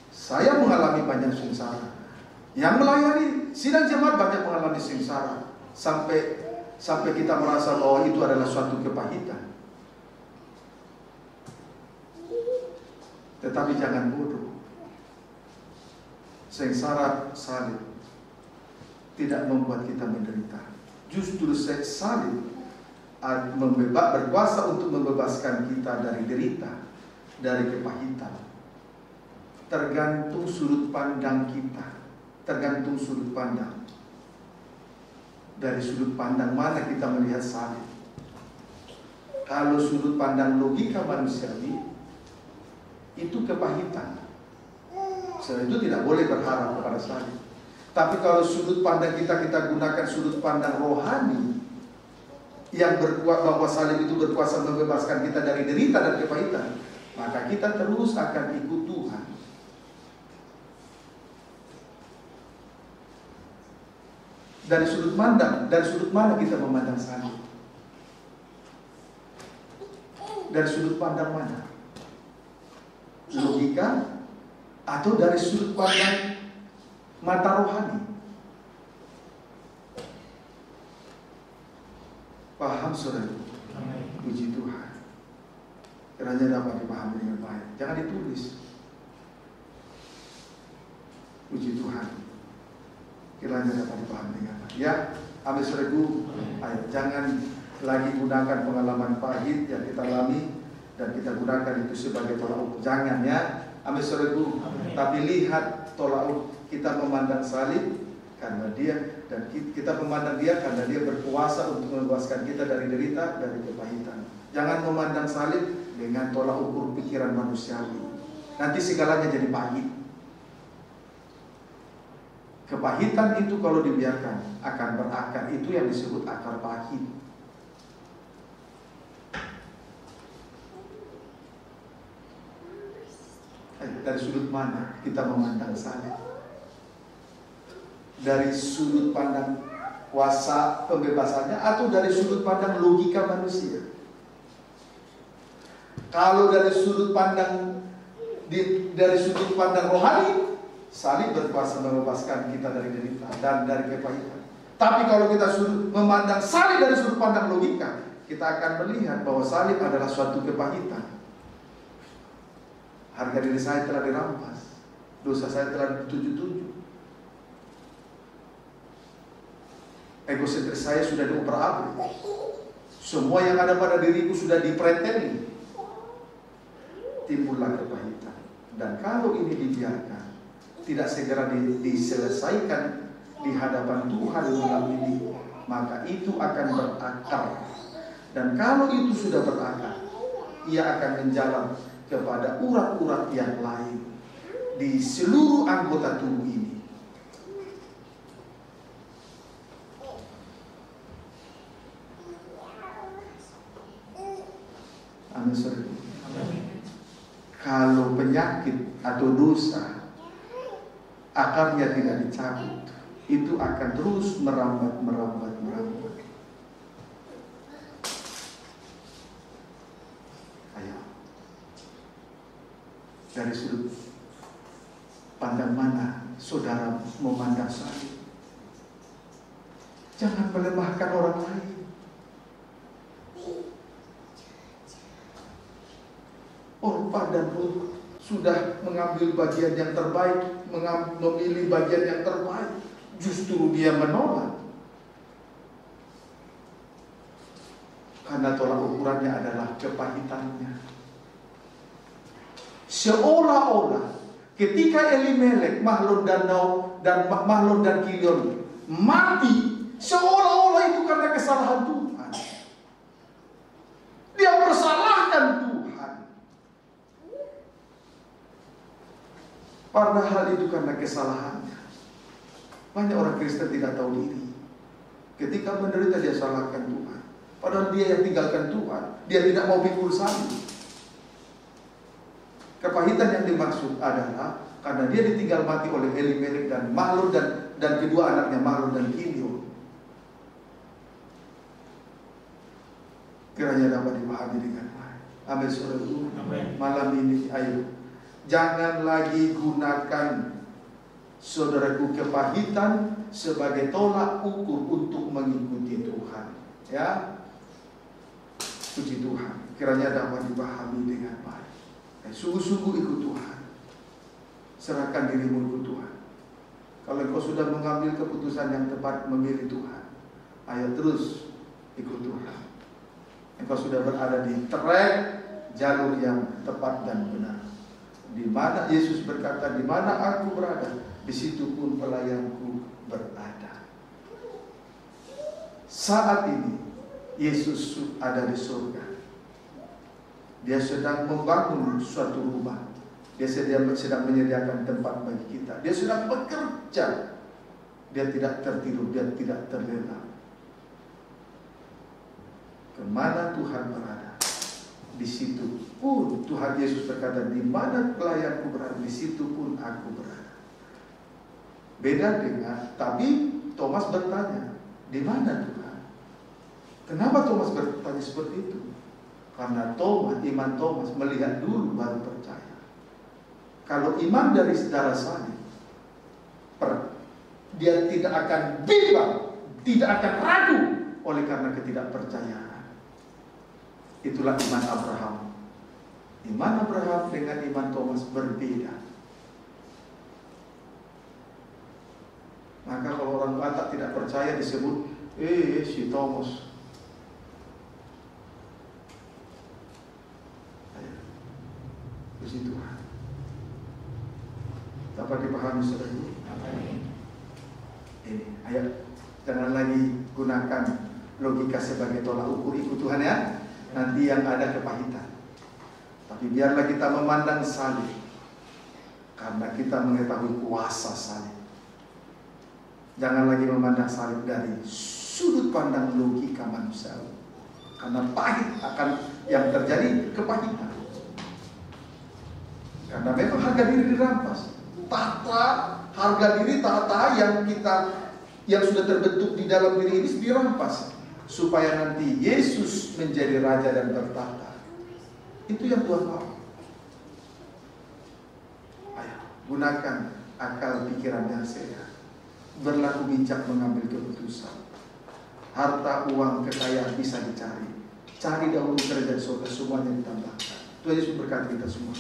Saya mengalami banyak sengsara. Yang melayani sidang jemaat banyak mengalami sengsara. Sampai kita merasa bahwa itu adalah suatu kepahitan. Tetapi jangan bodoh. Sengsara salib tidak membuat kita menderita. Justru salib berkuasa untuk membebaskan kita dari derita, dari kepahitan. Tergantung sudut pandang kita, tergantung sudut pandang. Dari sudut pandang mana kita melihat salib? Kalau sudut pandang logika manusiawi, itu kepahitan. Sebab itu tidak boleh berharap kepada salib. Tapi kalau sudut pandang kita gunakan sudut pandang rohani yang bahwa salib itu berkuasa membebaskan kita dari derita dan kepahitan, maka kita terus akan ikut Tuhan. Dari sudut mana kita memandang salib? Dari sudut pandang mana? Logika atau dari sudut pandang mata rohani? Paham saudara? Puji Tuhan. Kiranya dapat dipahami dengan baik. Jangan ditulis. Puji Tuhan. Kiranya dapat dipahami dengan baik. Ya, amin saudaraku. Ayo, jangan lagi gunakan pengalaman pahit yang kita alami dan kita gunakan itu sebagai tolak ukur. Jangan ya, amin saudaraku. Tapi lihat tolak ukur. Kita memandang salib karena dia, dan kita memandang dia karena dia berkuasa untuk membebaskan kita dari derita, dari kepahitan. Jangan memandang salib dengan tolak ukur pikiran manusiawi. Nanti segalanya jadi pahit. Kepahitan itu kalau dibiarkan akan berakar. Itu yang disebut akar pahit. Dari sudut mana kita memandang salib? Dari sudut pandang kuasa pembebasannya atau dari sudut pandang logika manusia? Kalau dari sudut pandang rohani, salib berkuasa membebaskan kita dari derita dan dari kepahitan. Tapi kalau kita memandang salib dari sudut pandang logika, kita akan melihat bahwa salib adalah suatu kepahitan. Harga diri saya telah dirampas, dosa saya telah dituju-tuju, egosentris saya sudah diobrak-abrik, semua yang ada pada diriku sudah dipreteli. Timbullah kepahitan. Dan kalau ini dibiarkan, tidak segera diselesaikan di hadapan Tuhan malam ini, maka itu akan berakar. Dan kalau itu sudah berakar, ia akan menjalar kepada urat-urat yang lain di seluruh anggota tubuh ini. Amin saudara. Kalau penyakit atau dosa akarnya tidak dicabut, itu akan terus merambat. Ayo, dari sudut pandang mana saudara memandang salib? Jangan melemahkan orang lain. Orpa dan Ruth sudah mengambil bagian yang terbaik, memilih bagian yang terbaik. Justru dia menolak. Karena tolak ukurannya adalah kepahitannya. Seolah-olah ketika Elimelek, Mahlon dan Kilion mati, seolah-olah itu karena kesalahan Tuhan. Dia bersalahkan Tuhan. Padahal itu karena kesalahannya. Banyak orang Kristen tidak tahu diri. Ketika menderita dia salahkan Tuhan. Padahal dia yang tinggalkan Tuhan. Dia tidak mau pikul salib. Kepahitan yang dimaksud adalah karena dia ditinggal mati oleh Elimelek dan Mahlon dan kedua anaknya Mahlon dan Kilion. Kiranya dapat dipahami dengan baik. Amin saudaraku. Malam ini ayo, jangan lagi gunakan saudaraku kepahitan sebagai tolak ukur untuk mengikuti Tuhan. Ya, puji Tuhan. Kiranya dapat dipahami dengan baik. Sungguh-sungguh ikut Tuhan. Serahkan dirimu ikut Tuhan. Kalau kau sudah mengambil keputusan yang tepat memilih Tuhan, ayo terus ikut Tuhan. Engkau sudah berada di trek jalur yang tepat dan benar. Di mana Yesus berkata, di mana aku berada, di situ pun pelayanku berada. Saat ini Yesus ada di surga. Dia sedang membangun suatu rumah. Dia sedang menyediakan tempat bagi kita. Dia sedang bekerja. Dia tidak tertidur, dia tidak terlelap. Kemana Tuhan berada, di situ pun Tuhan Yesus berkata, di mana pelayanku berada, di situ pun aku berada. Beda dengan, tapi Thomas bertanya, di mana Tuhan? Kenapa Thomas bertanya seperti itu? Karena iman Thomas melihat dulu baru percaya. Kalau iman dari darah salib, dia tidak akan bimbang, tidak akan ragu oleh karena ketidakpercayaan. Itulah iman Abraham. Iman Abraham dengan iman Thomas berbeda. Maka kalau orang Batak tidak percaya disebut si Thomas. Puji Tuhan. Dapat dipahami saudara? Ini ayat. Jangan lagi gunakan logika sebagai tolak ukur, ikut Tuhan ya. Nanti yang ada kepahitan. Tapi biarlah kita memandang salib, karena kita mengetahui kuasa salib. Jangan lagi memandang salib dari sudut pandang logika manusia, karena pahit akan yang terjadi kepahitan. Karena memang harga diri dirampas. Harga diri tahta yang sudah terbentuk di dalam diri ini dirampas, supaya nanti Yesus menjadi raja dan bertahta. Itu yang Tuhan mau. Ayo, gunakan akal pikiran yang sehat, berlaku bijak mengambil keputusan. Harta, uang, kekayaan bisa dicari. Cari dahulu kerajaan surga, semuanya ditambahkan. Tuhan Yesus berkati kita semua.